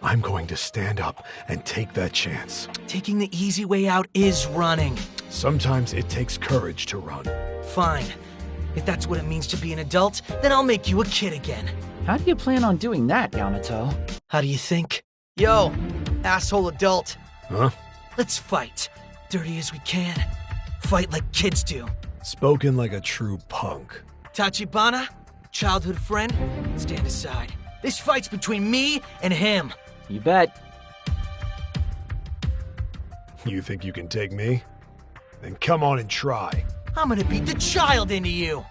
I'm going to stand up and take that chance. Taking the easy way out is running. Sometimes it takes courage to run. Fine. If that's what it means to be an adult, then I'll make you a kid again. How do you plan on doing that, Yamato? How do you think? Yo, asshole adult. Huh? Let's fight. Dirty as we can. Fight like kids do. Spoken like a true punk. Tachibana, childhood friend, stand aside. This fight's between me and him. You bet. You think you can take me? Then come on and try. I'm gonna beat the child into you.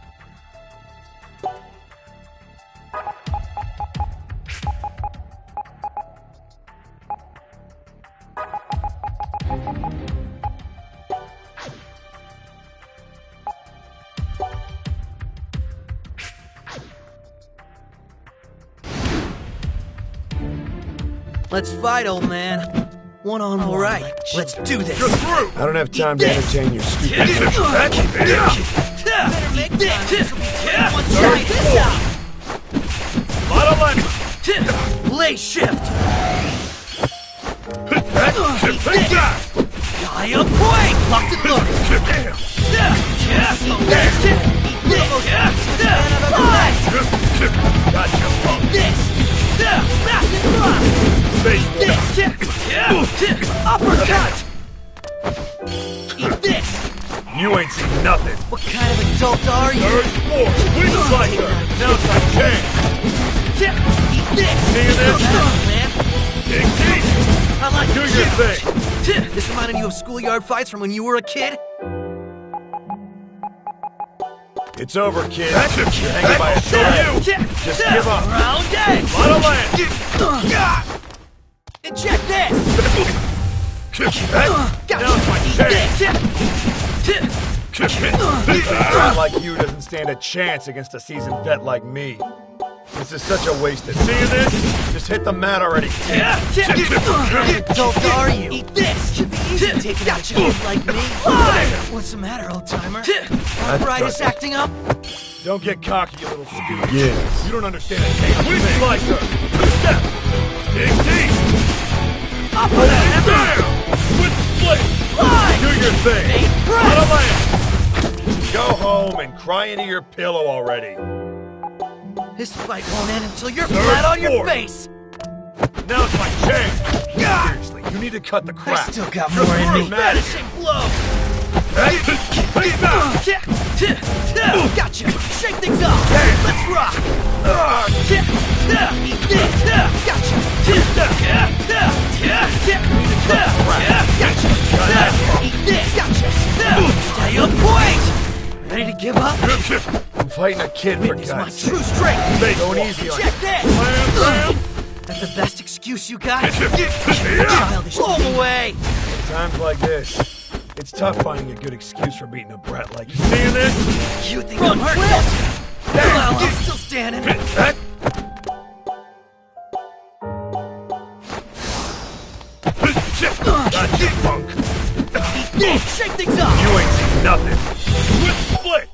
Let's fight, old man. One on one. All right, let's do this. I don't have time to entertain your stupid Lay shift. Gaia point. Locked and loaded. Gotcha, punk. Massive thrust. Uppercut. Eat this. You ain't seen nothing. What kind of adult are you? Third floor. We slicer. Now it's my chance. Eat this. See this? Man. Dig deep. I like Do your thing. This reminded you of schoolyard fights from when you were a kid? It's over, kid. You're hanging by a thread. Just give up. Round A. Lot of land. Inject this. Now it's my chance. A guy like you doesn't stand a chance against a seasoned vet like me. This is such a waste of seeing this. Just hit the mat already. What adult are you? Eat this. Should be easy to take it out your kid like me. What's the matter, old timer? Arthritis acting up? Don't get cocky, you little stupid. Yes. You don't understand a damn thing. Slicer. Step. Dig deep. Up with it. Down. With split. Fly. Do your thing. Press. Out of land. Go home and cry into your pillow already. This fight won't end until you're flat on your face! Now it's my chance! Seriously, you need to cut the crap. I still got more in me. Finishing blow! Gotcha! Shake things up! Let's rock! Eat this! Gotcha! Gotcha! Eat this! Gotcha! Stay on point! Ready to give up? I'm fighting a kid for It's my God's true sake. strength! Going easy on Check you. this! That's the best excuse you got? Childish. Blow him away! Times like this, it's tough finding a good excuse for beating a brat like you. Seeing this? You think I'm hurt? Well, I'm still standing. Got you, punk. Shake things up! You ain't seen nothing. Split!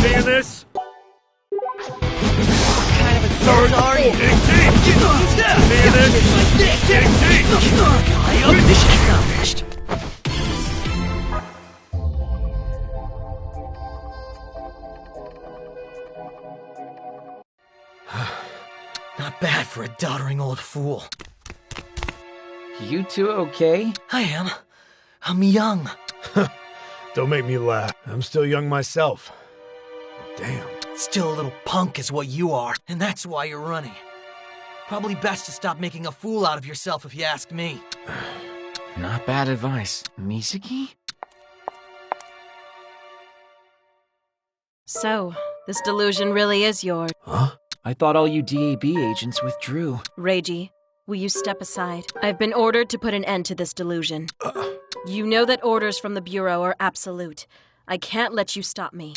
Seeing this? Kind of insult are you? Seeing this? I hope mission accomplished. Not bad for a doddering old fool. You two okay? I am. I'm young. Don't make me laugh. I'm still young myself. But damn. Still a little punk is what you are, and that's why you're running. Probably best to stop making a fool out of yourself if you ask me. Not bad advice. Misaki? So, this delusion really is yours. Huh? I thought all you DAB agents withdrew. Reiji, will you step aside? I've been ordered to put an end to this delusion. You know that orders from the Bureau are absolute. I can't let you stop me.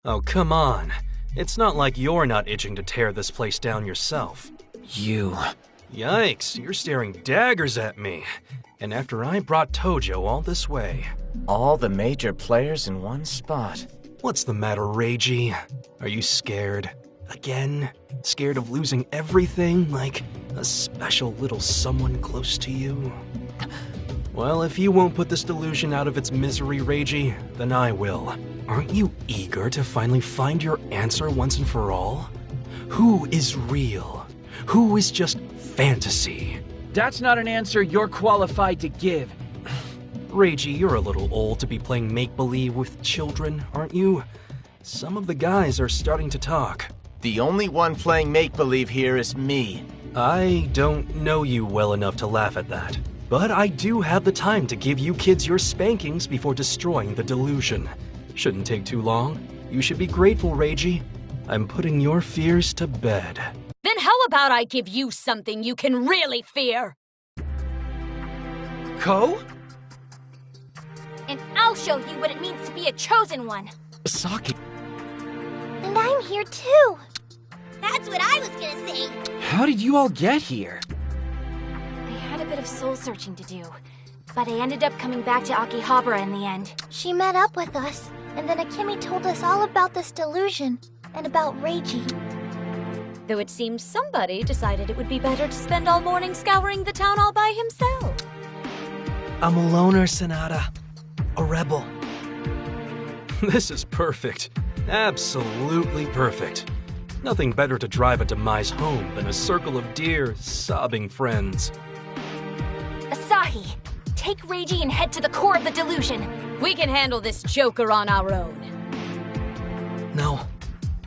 Oh, come on. It's not like you're not itching to tear this place down yourself. You. Yikes, you're staring daggers at me. And after I brought Tojo all this way. All the major players in one spot. What's the matter, Reiji? Are you scared? Again? Scared of losing everything, like a special little someone close to you? Well, if you won't put this delusion out of its misery, Reiji, then I will. Aren't you eager to finally find your answer once and for all? Who is real? Who is just fantasy? That's not an answer you're qualified to give. Reiji, you're a little old to be playing make-believe with children, aren't you? Some of the guys are starting to talk. The only one playing make-believe here is me. I don't know you well enough to laugh at that. But I do have the time to give you kids your spankings before destroying the delusion. Shouldn't take too long. You should be grateful, Reiji. I'm putting your fears to bed. Then how about I give you something you can really fear? Ko? And I'll show you what it means to be a chosen one. Saki. And I'm here too. That's what I was gonna say. How did you all get here? I had a bit of soul searching to do, but I ended up coming back to Akihabara in the end. She met up with us, and then Akemi told us all about this delusion, and about Reiji. Though it seems somebody decided it would be better to spend all morning scouring the town all by himself. I'm a loner, Sonata. A rebel. This is perfect. Absolutely perfect. Nothing better to drive a demise home than a circle of dear, sobbing friends. Asahi, take Reiji and head to the core of the delusion. We can handle this joker on our own. No,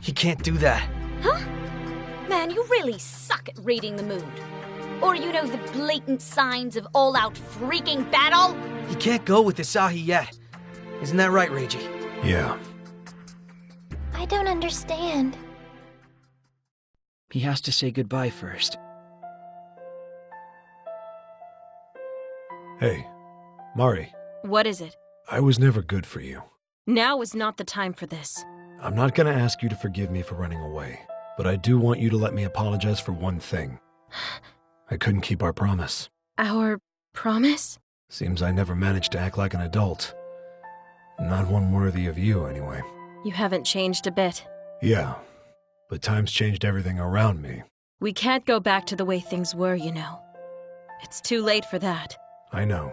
he can't do that. Huh? Man, you really suck at reading the mood. Or you know the blatant signs of all-out freaking battle? He can't go with Asahi yet. Isn't that right, Reiji? Yeah. I don't understand. He has to say goodbye first. Hey, Mari. What is it? I was never good for you. Now is not the time for this. I'm not gonna ask you to forgive me for running away, but I do want you to let me apologize for one thing. I couldn't keep our promise. Our promise? Seems I never managed to act like an adult. Not one worthy of you, anyway. You haven't changed a bit. Yeah, but time's changed everything around me. We can't go back to the way things were, you know. It's too late for that. I know.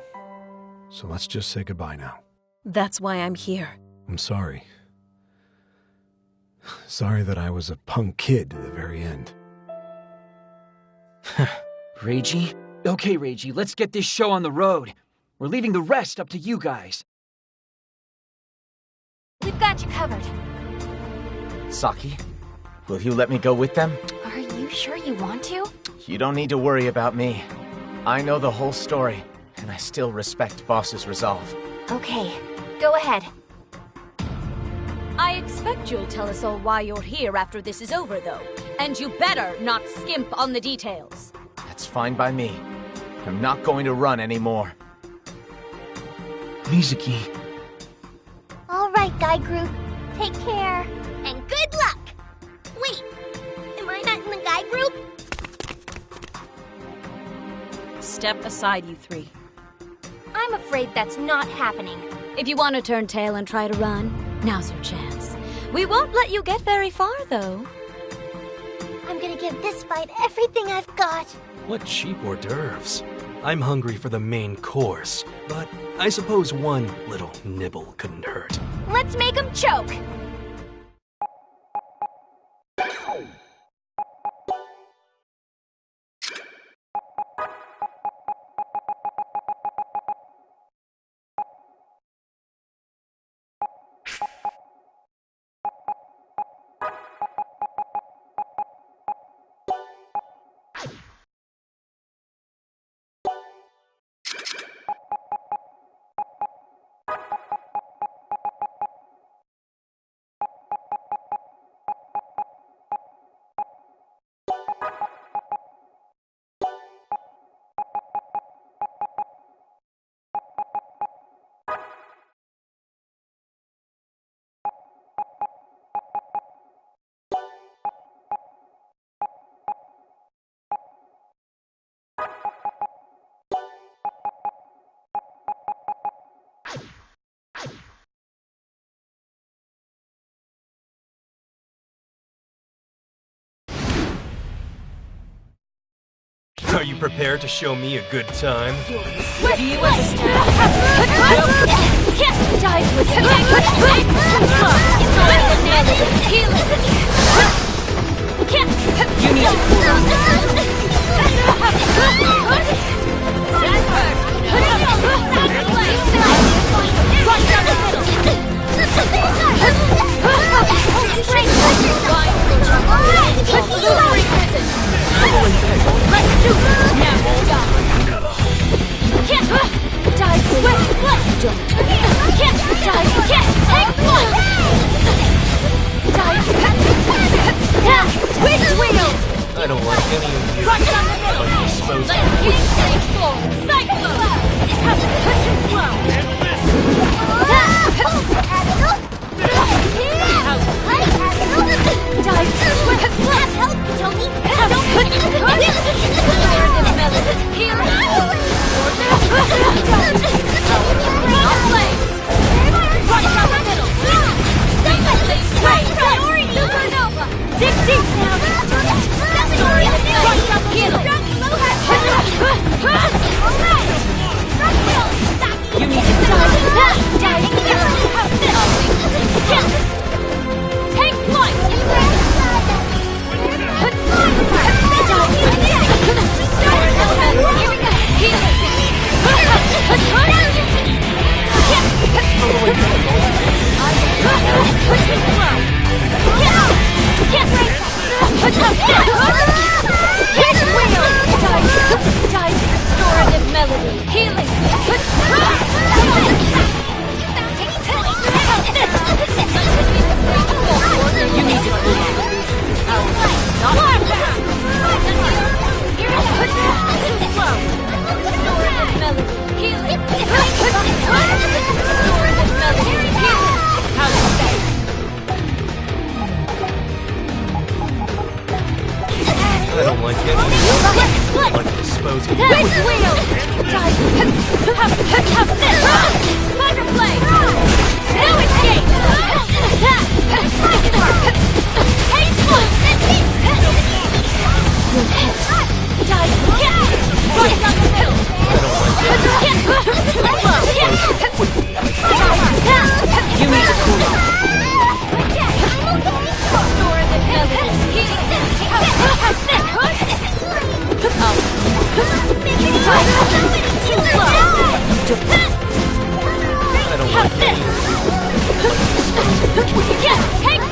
So let's just say goodbye now. That's why I'm here. I'm sorry. Sorry that I was a punk kid to the very end. Reiji? Okay, Reiji, let's get this show on the road. We're leaving the rest up to you guys. We've got you covered. Saki, will you let me go with them? Are you sure you want to? You don't need to worry about me. I know the whole story, and I still respect Boss's resolve. Okay, go ahead. I expect you'll tell us all why you're here after this is over, though. And you better not skimp on the details. That's fine by me. I'm not going to run anymore. Mizuki. All right, Guy Group. Take care. And good luck! Wait, am I not in the guy group? Step aside, you three. I'm afraid that's not happening. If you want to turn tail and try to run, now's your chance. We won't let you get very far, though. I'm gonna give this fight everything I've got. What cheap hors d'oeuvres. I'm hungry for the main course, but I suppose one little nibble couldn't hurt. Let's make him choke. Are you prepared to show me a good time? You need to cool down. I don't like any of you. Like disposed Dig deep now! You need to Take flight! Restorative melody. Healing. You need to cool down. Restorative melody. Healing. Restorative melody. Healing. How do you say? I don't like any of you. Like disposing of Which wheel? Have this! Fighter play! No escape! Take one! Good hit! Right down the middle! You need to cool down. Restorative melody. I don't like any of you. Take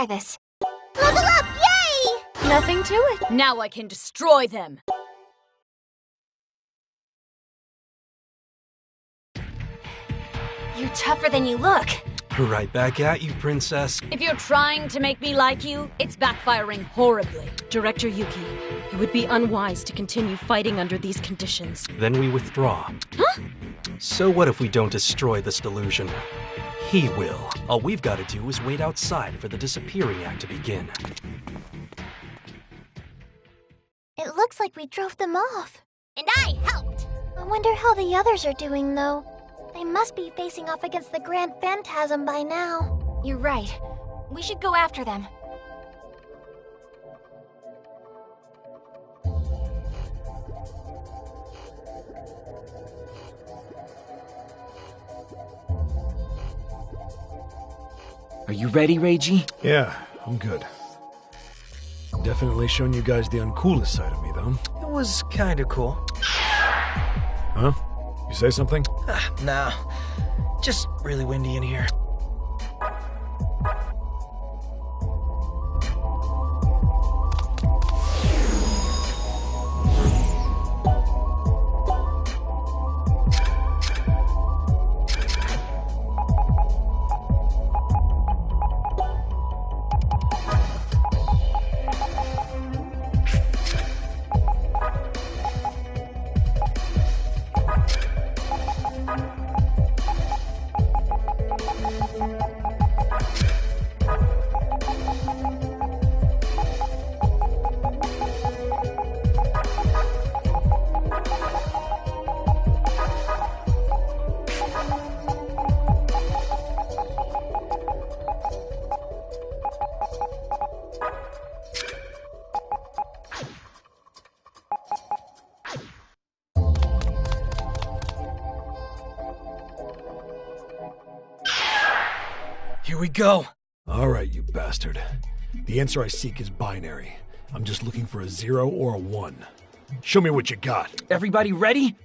try this. Level up! Yay! Nothing to it. Now I can destroy them. You're tougher than you look. Right back at you, princess. If you're trying to make me like you, it's backfiring horribly. Director Yuki, it would be unwise to continue fighting under these conditions. Then we withdraw. Huh? So what if we don't destroy this delusion? He will. All we've got to do is wait outside for the disappearing act to begin. It looks like we drove them off. And I helped. I wonder how the others are doing, though. They must be facing off against the Grand Phantasm by now. You're right. We should go after them. Are you ready, Reiji? Yeah, I'm good. Definitely shown you guys the uncoolest side of me, though. It was kinda cool. Huh? You say something? Nah. Just really windy in here. Here we go. All right, you bastard. The answer I seek is binary. I'm just looking for a 0 or a 1. Show me what you got. Everybody ready?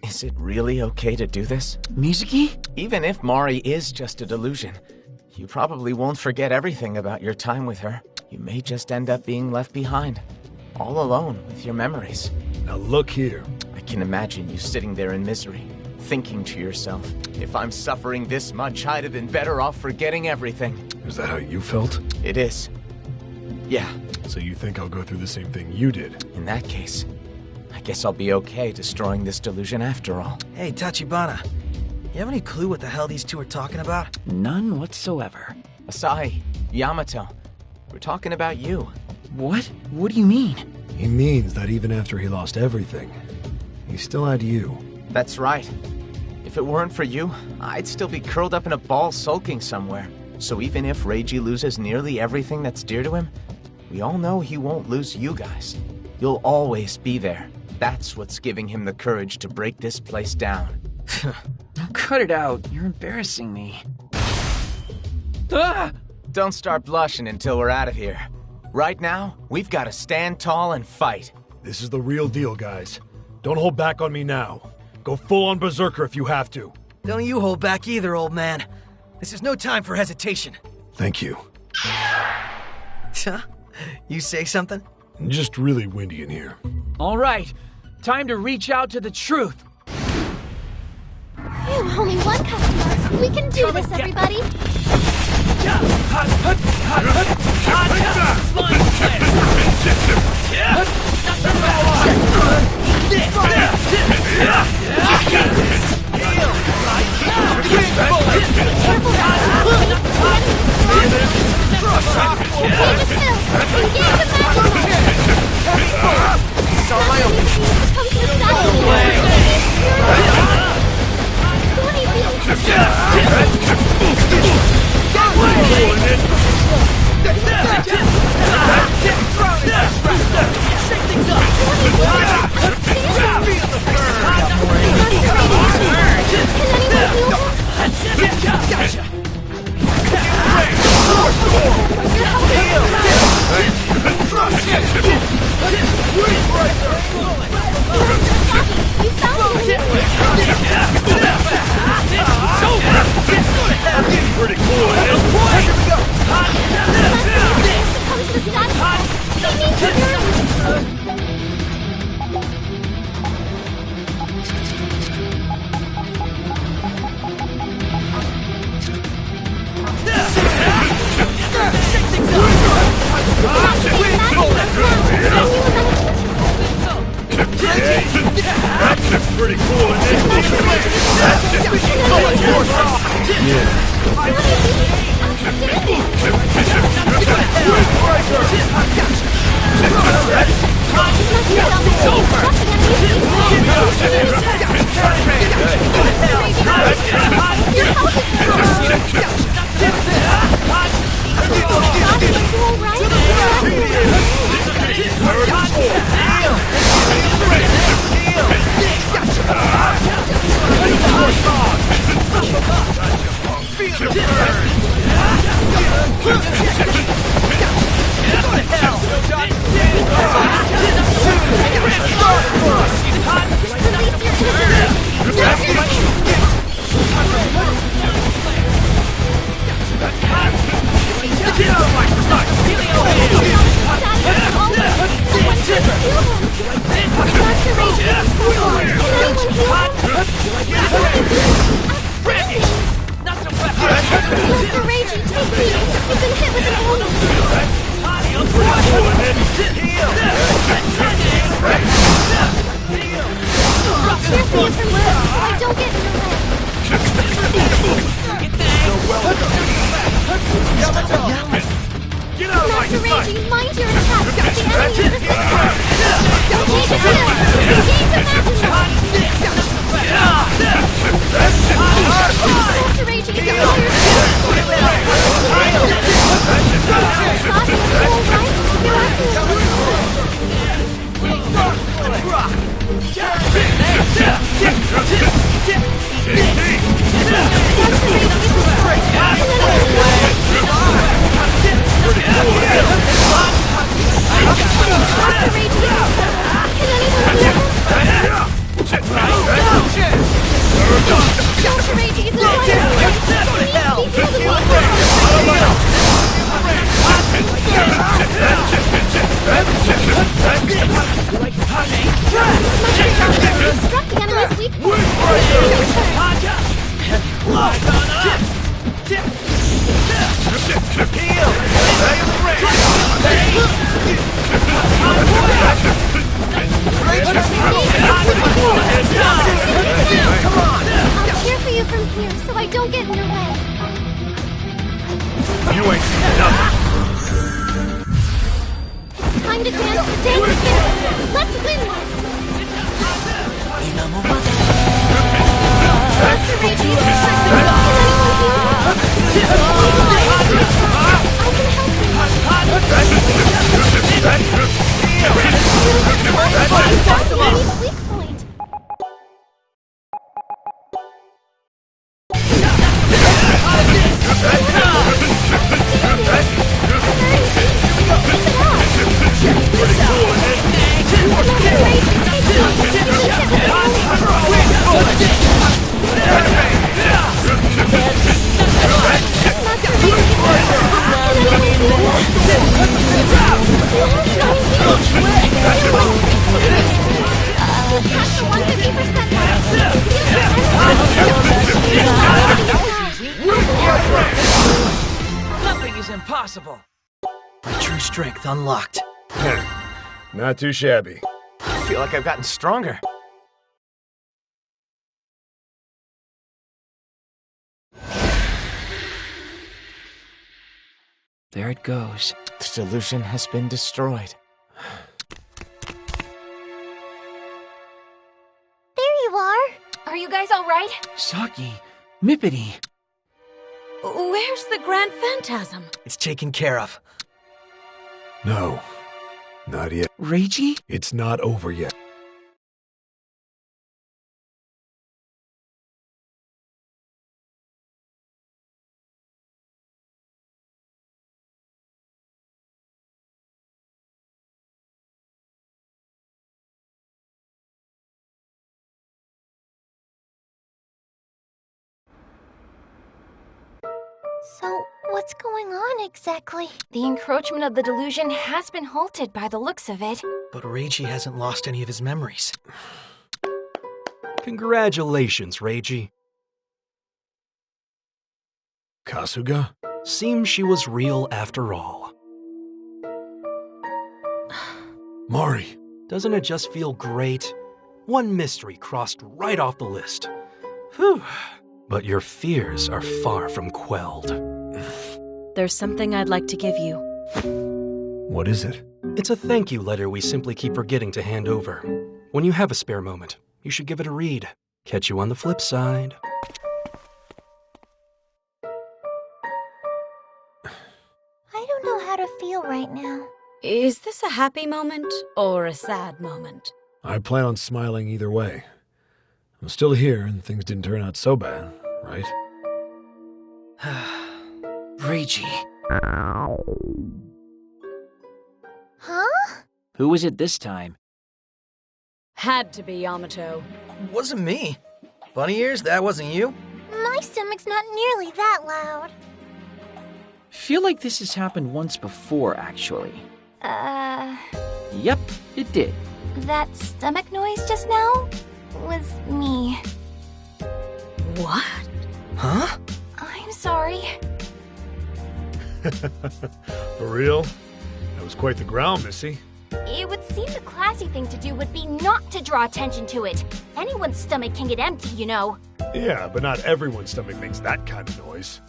Is it really okay to do this? Mizuki? Even if Mari is just a delusion, you probably won't forget everything about your time with her. You may just end up being left behind, all alone with your memories. Now look here. I can imagine you sitting there in misery, thinking to yourself, if I'm suffering this much, I'd have been better off forgetting everything. Is that how you felt? It is. Yeah. So you think I'll go through the same thing you did? In that case, I guess I'll be okay destroying this delusion after all. Hey, Tachibana. You have any clue what the hell these two are talking about? None whatsoever. Asahi, Yamato, we're talking about you. What? What do you mean? He means that even after he lost everything, he still had you. That's right. If it weren't for you, I'd still be curled up in a ball sulking somewhere. So even if Reiji loses nearly everything that's dear to him, we all know he won't lose you guys. You'll always be there. That's what's giving him the courage to break this place down. Now cut it out. You're embarrassing me. Ah! Don't start blushing until we're out of here. Right now, we've got to stand tall and fight. This is the real deal, guys. Don't hold back on me now. Go full-on berserker if you have to. Don't you hold back either, old man. This is no time for hesitation. Thank you. Huh? You say something? Just really windy in here. All right. Time to reach out to the truth. Phew, only one customer. We can do this, everybody. Get That's pretty cool, isn't Impossible! My true strength unlocked. Not too shabby. I feel like I've gotten stronger. There it goes. The delusion has been destroyed. There you are! Are you guys alright? Saki, Mippity. Where's the Grand Phantasm? It's taken care of. No, not yet. Reiji? It's not over yet. So, what's going on exactly? The encroachment of the delusion has been halted by the looks of it. But Reiji hasn't lost any of his memories. Congratulations, Reiji. Kasuga? Seems she was real after all. Mari. Doesn't it just feel great? One mystery crossed right off the list. Whew. But your fears are far from quelled. There's something I'd like to give you. What is it? It's a thank you letter we simply keep forgetting to hand over. When you have a spare moment, you should give it a read. Catch you on the flip side. I don't know how to feel right now. Is this a happy moment or a sad moment? I plan on smiling either way. I'm still here and things didn't turn out so bad, right? Reiji. Huh? Who was it this time? Had to be Yamato. Wasn't me. Bunny ears, that wasn't you? My stomach's not nearly that loud. Feel like this has happened once before, actually. Yep, it did. That stomach noise just now was me. What? Huh? I'm sorry. For real? That was quite the growl, Missy. It would seem the classy thing to do would be not to draw attention to it. Anyone's stomach can get empty, you know. Yeah, but not everyone's stomach makes that kind of noise.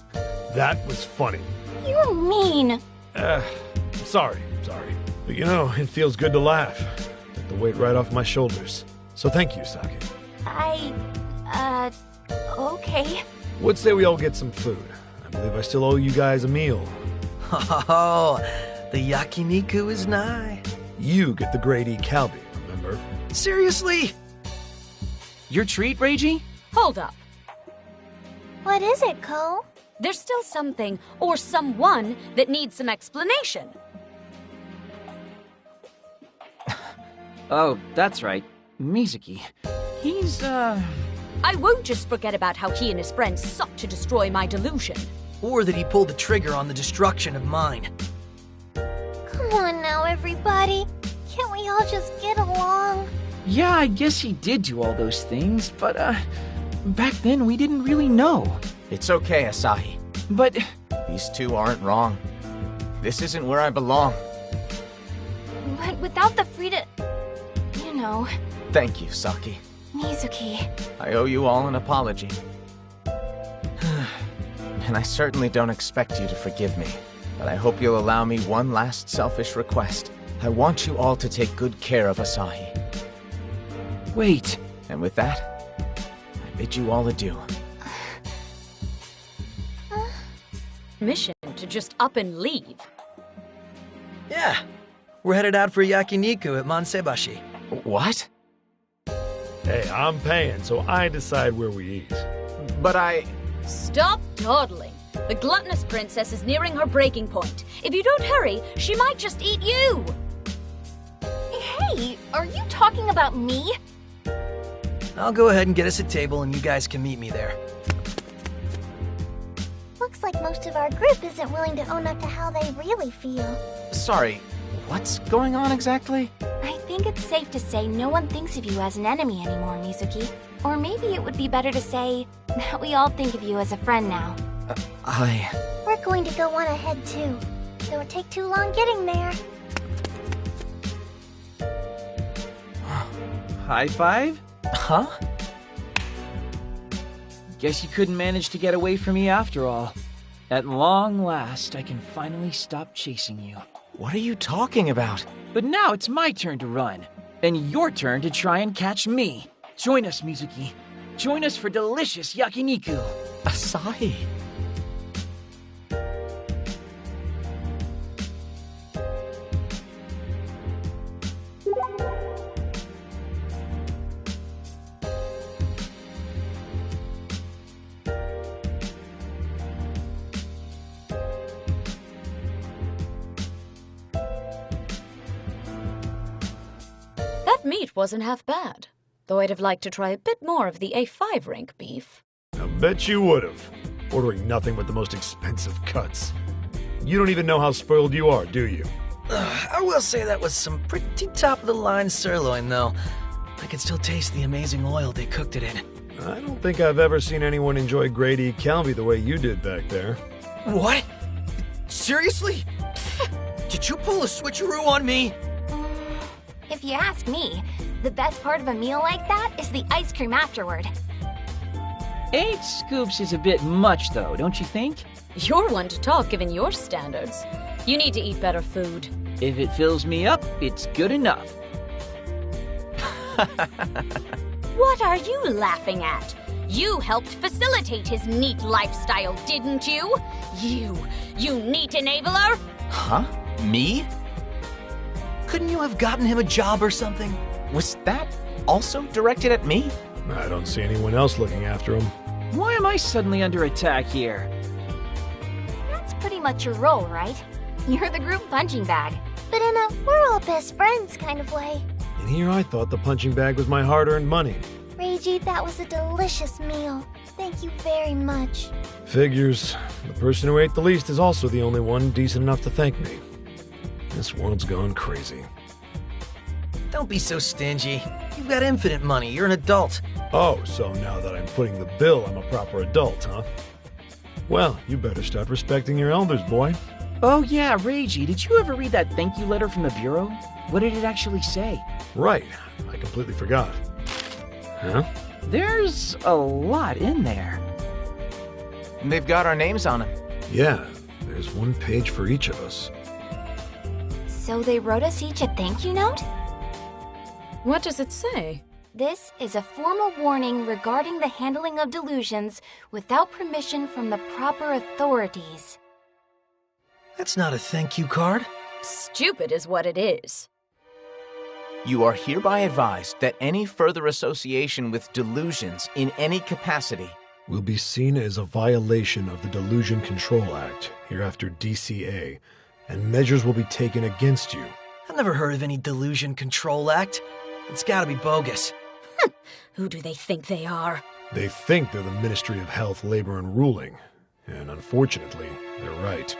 That was funny. You're mean. Sorry. But you know, it feels good to laugh. Took the weight right off my shoulders. So thank you, Saki. Okay. Would say we all get some food. I believe I still owe you guys a meal. Oh, the yakiniku is nigh. You get the grade E Calbee, remember? Seriously? Your treat, Reiji? Hold up. What is it, Ko? There's still something or someone that needs some explanation. Oh, that's right. Mizuki. He's, I won't just forget about how he and his friends sought to destroy my delusion. Or that he pulled the trigger on the destruction of mine. Come on now, everybody. Can't we all just get along? Yeah, I guess he did do all those things, but, back then we didn't really know. It's okay, Asahi. But these two aren't wrong. This isn't where I belong. But without the freedom... You know... Thank you, Saki. Mizuki. I owe you all an apology. And I certainly don't expect you to forgive me. But I hope you'll allow me one last selfish request. I want you all to take good care of Asahi. Wait. And with that, I bid you all adieu. Mission to just up and leave. Yeah. We're headed out for yakiniku at Mansebashi. What? Hey, I'm paying, so I decide where we eat. But I... Stop dawdling. The gluttonous princess is nearing her breaking point. If you don't hurry, she might just eat you. Hey, are you talking about me? I'll go ahead and get us a table and you guys can meet me there. Looks like most of our group isn't willing to own up to how they really feel. Sorry, what's going on exactly? I think it's safe to say no one thinks of you as an enemy anymore, Mizuki. Or maybe it would be better to say that we all think of you as a friend now. We're going to go on ahead too. Don't take too long getting there. High five? Huh? Guess you couldn't manage to get away from me after all. At long last, I can finally stop chasing you. What are you talking about? But now it's my turn to run. And your turn to try and catch me. Join us, Mizuki. Join us for delicious yakiniku. Asahi. That meat wasn't half bad. Though I'd have liked to try a bit more of the A5 rank beef. I bet you would've. ordering nothing but the most expensive cuts. You don't even know how spoiled you are, do you? I will say that was some pretty top-of-the-line sirloin, though. I could still taste the amazing oil they cooked it in. I don't think I've ever seen anyone enjoy Grady Calvi the way you did back there. What? Seriously? Did you pull a switcheroo on me? If you ask me, the best part of a meal like that is the ice cream afterward. 8 scoops is a bit much, though, don't you think? You're one to talk given your standards. You need to eat better food. If it fills me up, it's good enough. What are you laughing at? You helped facilitate his neat lifestyle, didn't you? You neat enabler? Huh? Me? Couldn't you have gotten him a job or something? Was that also directed at me? I don't see anyone else looking after him. Why am I suddenly under attack here? That's pretty much your role, right? You're the group punching bag. But in a we're all best friends kind of way. And here I thought the punching bag was my hard-earned money. Reiji, that was a delicious meal. Thank you very much. Figures. The person who ate the least is also the only one decent enough to thank me. This world's gone crazy. Don't be so stingy. You've got infinite money. You're an adult. Oh, so now that I'm footing the bill, I'm a proper adult, huh? Well, you better start respecting your elders, boy. Oh yeah, Reiji, did you ever read that thank you letter from the Bureau? What did it actually say? Right. I completely forgot. Huh? There's a lot in there. They've got our names on them. Yeah, there's one page for each of us. So they wrote us each a thank you note? What does it say? This is a formal warning regarding the handling of delusions without permission from the proper authorities. That's not a thank you card. Stupid is what it is. You are hereby advised that any further association with delusions in any capacity will be seen as a violation of the Delusion Control Act, hereafter DCA, and measures will be taken against you. I've never heard of any Delusion Control Act. It's gotta be bogus. Who do they think they are? They think they're the Ministry of Health, Labor, and Ruling, and unfortunately, they're right.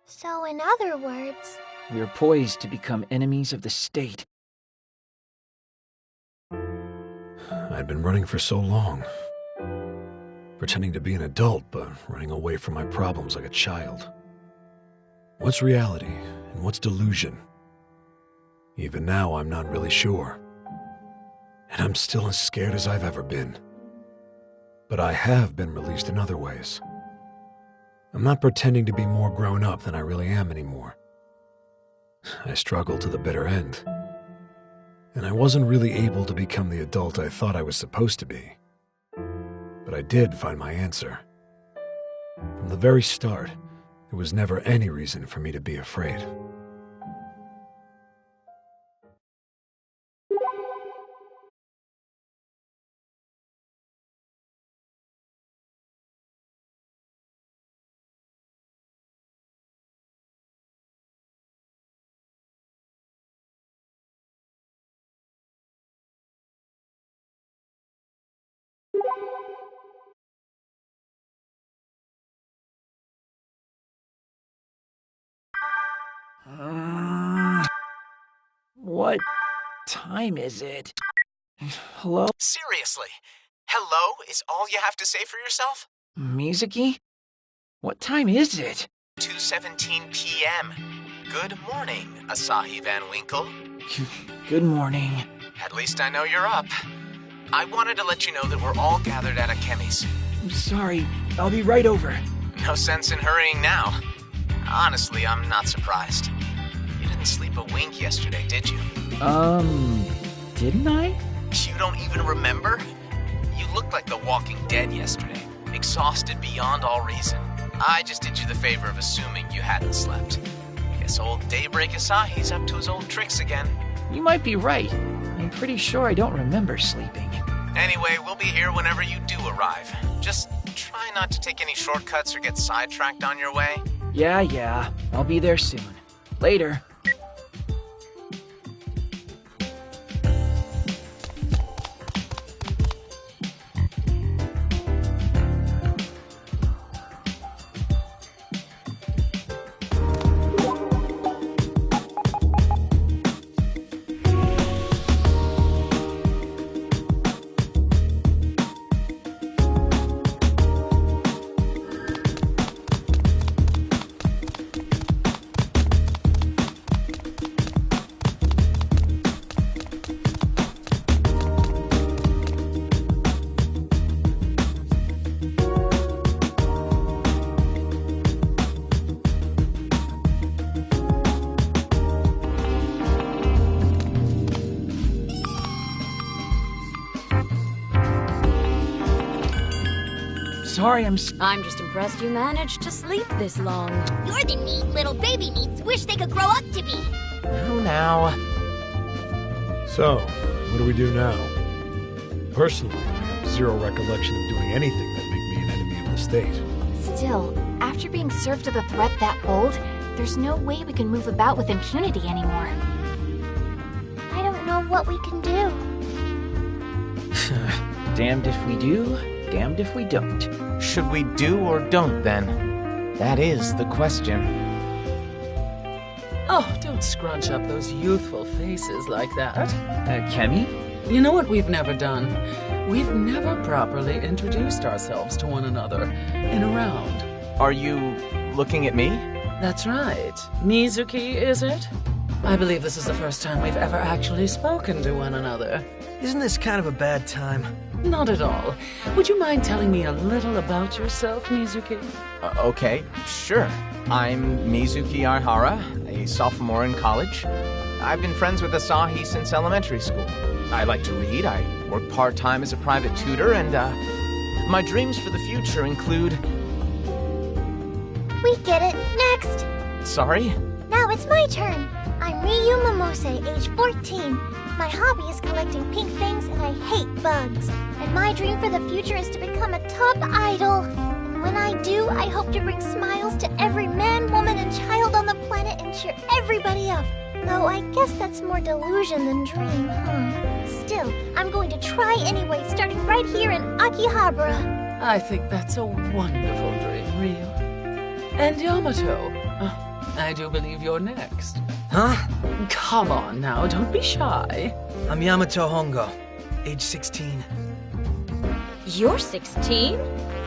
So in other words... We're poised to become enemies of the state. I'd been running for so long. Pretending to be an adult, but running away from my problems like a child. What's reality, and what's delusion? Even now, I'm not really sure. And I'm still as scared as I've ever been. But I have been released in other ways. I'm not pretending to be more grown up than I really am anymore. I struggled to the bitter end. And I wasn't really able to become the adult I thought I was supposed to be. But I did find my answer. From the very start, there was never any reason for me to be afraid. What time is it? Hello? Seriously? Hello is all you have to say for yourself? Mizuki? What time is it? 2:17 p.m. Good morning, Asahi Van Winkle. Good morning. At least I know you're up. I wanted to let you know that we're all gathered at AKIBA'S. I'm sorry. I'll be right over. No sense in hurrying now. Honestly, I'm not surprised. You didn't sleep a wink yesterday, did you? Didn't I? You don't even remember? You looked like the Walking Dead yesterday, exhausted beyond all reason. I just did you the favor of assuming you hadn't slept. Guess old Daybreak Asahi's up to his old tricks again. You might be right. I'm pretty sure I don't remember sleeping. Anyway, we'll be here whenever you do arrive. Just try not to take any shortcuts or get sidetracked on your way. Yeah. I'll be there soon. Later. sorry, I'm just impressed you managed to sleep this long. You're the neat little baby neats wish they could grow up to be. Now. So, what do we do now? Personally, I have zero recollection of doing anything that made me an enemy of the state. Still, after being served with a threat that bold, there's no way we can move about with impunity anymore. I don't know what we can do. Damned if we do, damned if we don't. Should we do or don't, then? That is the question. Oh, don't scrunch up those youthful faces like that. Kemi? You know what we've never done? We've never properly introduced ourselves to one another in a round. Are you looking at me? That's right. Mizuki, is it? I believe this is the first time we've ever actually spoken to one another. Isn't this kind of a bad time? Not at all. Would you mind telling me a little about yourself, Mizuki? Okay, sure. I'm Mizuki Aihara, a sophomore in college. I've been friends with Asahi since elementary school. I like to read, I work part-time as a private tutor, and my dreams for the future include... We get it. Next! Sorry? Now it's my turn. I'm Ryu Momose, age 14. My hobby is collecting pink things, and I hate bugs. And my dream for the future is to become a top idol. And when I do, I hope to bring smiles to every man, woman, and child on the planet and cheer everybody up. Though I guess that's more delusion than dream, Still, I'm going to try anyway, starting right here in Akihabara. I think that's a wonderful dream, Ryu. And Yamato, I do believe you're next. Huh? Come on now, don't be shy. I'm Yamato Hongo, age 16. You're 16?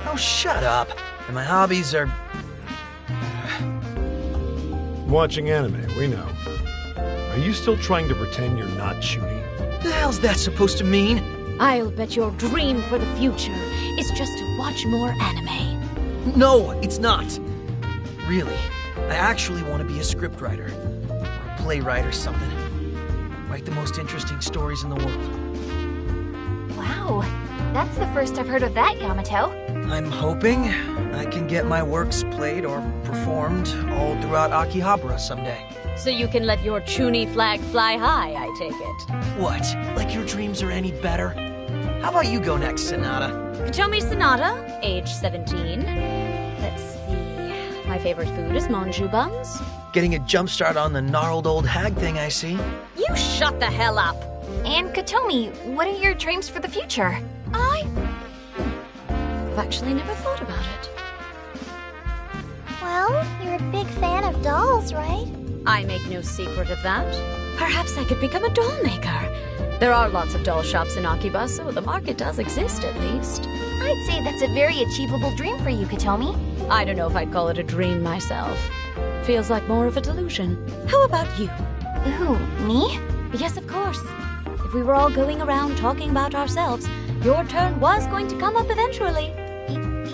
Oh, shut up. And my hobbies are... Watching anime, we know. Are you still trying to pretend you're not shooting? The hell's that supposed to mean? I'll bet your dream for the future is just to watch more anime. No, it's not. Really, I actually want to be a scriptwriter. Or a playwright or something. Write the most interesting stories in the world. Wow, that's the first I've heard of that, Yamato. I'm hoping I can get my works played or performed all throughout Akihabara someday. So you can let your Chunin flag fly high, I take it. What? Like your dreams are any better? How about you go next, Sonata? Kotomi Sonata, age 17. Let's see. My favorite food is manju buns. Getting a jump start on the gnarled old hag thing, I see. You shut the hell up! And Kotomi, what are your dreams for the future? I've actually never thought about it. Well, you're a big fan of dolls, right? I make no secret of that. Perhaps I could become a doll maker. There are lots of doll shops in AKIBA'S, so the market does exist at least. I'd say that's a very achievable dream for you, Kotomi. I don't know if I'd call it a dream myself. Feels like more of a delusion. How about you? Who, me? Yes, of course. If we were all going around talking about ourselves, your turn was going to come up eventually.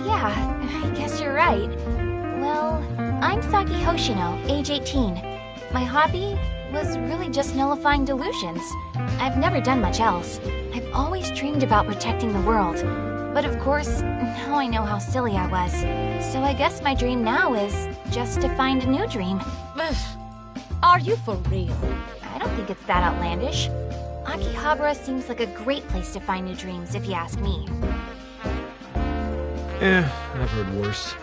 Yeah, I guess you're right. Well, I'm Saki Hoshino, age 18. My hobby was really just nullifying delusions. I've never done much else. I've always dreamed about protecting the world. But of course, now I know how silly I was. So I guess my dream now is just to find a new dream. Are you for real? I don't think it's that outlandish. Akihabara seems like a great place to find new dreams, if you ask me. I've heard worse.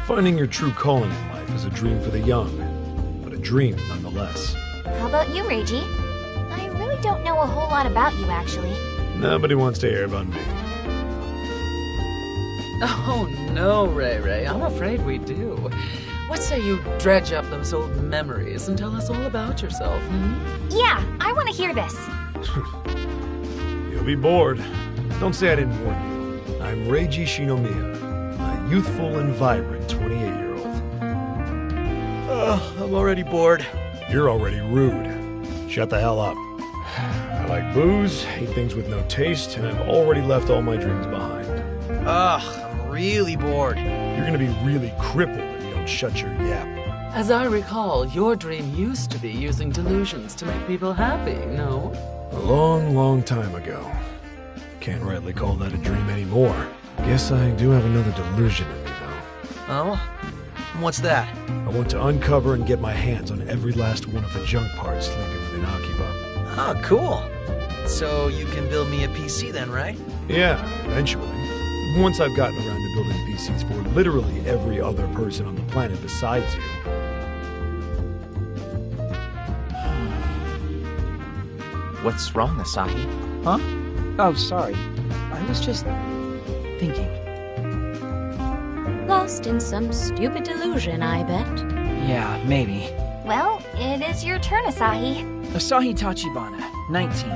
Finding your true calling in life is a dream for the young, but a dream nonetheless. How about you, Reiji? I really don't know a whole lot about you, actually. Nobody wants to hear about me. Oh no, Ray Ray, I'm afraid we do. What say you dredge up those old memories and tell us all about yourself, Yeah, I want to hear this. You'll be bored. Don't say I didn't warn you. I'm Reiji Shinomiya, a youthful and vibrant 28-year-old. I'm already bored. You're already rude. Shut the hell up. I like booze, eat things with no taste, and I've already left all my dreams behind. I'm really bored. You're gonna be really crippled if you don't shut your yap. As I recall, your dream used to be using delusions to make people happy, no? A long, long time ago. Can't rightly call that a dream anymore. Guess I do have another delusion in me, though. Oh? What's that? I want to uncover and get my hands on every last one of the junk parts sleeping within Akiba. Oh, cool. So you can build me a PC then, right? Yeah, eventually. Once I've gotten around to building PCs for literally every other person on the planet besides you. What's wrong, Asahi? Huh? Oh, sorry. I was just thinking. Lost in some stupid delusion, I bet. Yeah, maybe. Well, it is your turn, Asahi. Asahi Tachibana, 19.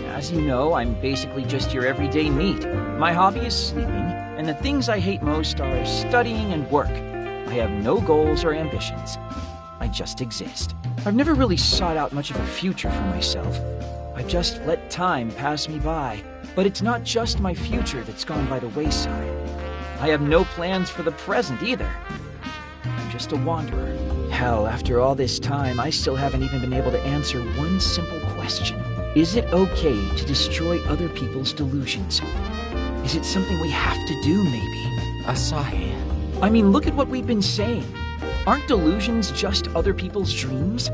As you know, I'm basically just your everyday meat. My hobby is sleeping, and the things I hate most are studying and work. I have no goals or ambitions. I just exist. I've never really sought out much of a future for myself. I just let time pass me by. But it's not just my future that's gone by the wayside. I have no plans for the present either. I'm just a wanderer. Hell, after all this time, I still haven't even been able to answer one simple question. Is it okay to destroy other people's delusions? Is it something we have to do, maybe? Asahi. I mean, look at what we've been saying. Aren't delusions just other people's dreams?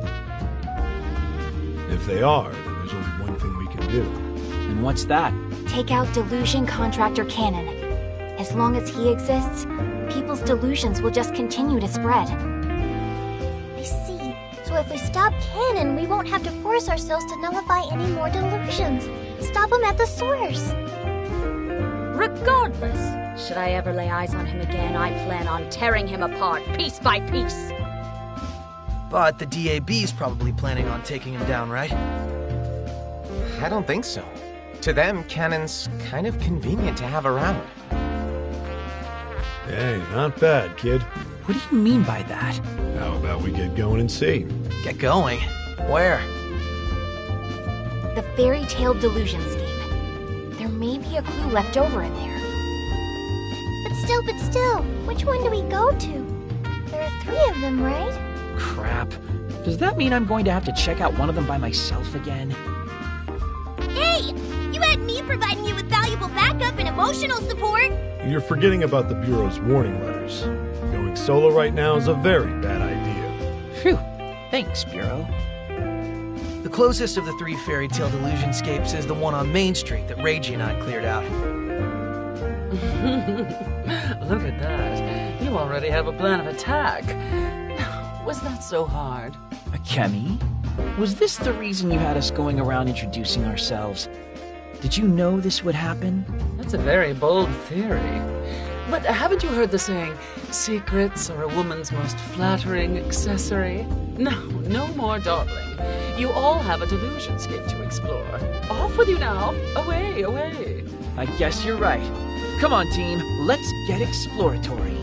If they are, then there's only one thing we can do. And what's that? Take out Delusion Contractor Cannon. As long as he exists, people's delusions will just continue to spread. I see. So if we stop Cannon, we won't have to force ourselves to nullify any more delusions. Stop him at the source. Regardless, should I ever lay eyes on him again, I plan on tearing him apart piece by piece. But the DAB's probably planning on taking him down, right? I don't think so. To them, Cannon's kind of convenient to have around. Hey, not bad, kid. What do you mean by that? How about we get going and see? Get going? Where? The Fairy Tale Delusionscape. There may be a clue left over in there. But still, which one do we go to? There are 3 of them, right? Crap. Does that mean I'm going to have to check out one of them by myself again? Hey! You had me providing you with valuable backup and emotional support! You're forgetting about the Bureau's warning letters. Going solo right now is a very bad idea. Phew. Thanks, Bureau. The closest of the 3 Fairy Tale Delusionscapes is the one on Main Street that Reiji and I cleared out. Look at that. You already have a plan of attack. Was that so hard? Akemi? Was this the reason you had us going around introducing ourselves? Did you know this would happen? That's a very bold theory. But haven't you heard the saying, secrets are a woman's most flattering accessory? No more dawdling. You all have a delusionscape to explore. Off with you now. Away, away. I guess you're right. Come on, team. Let's get exploratory.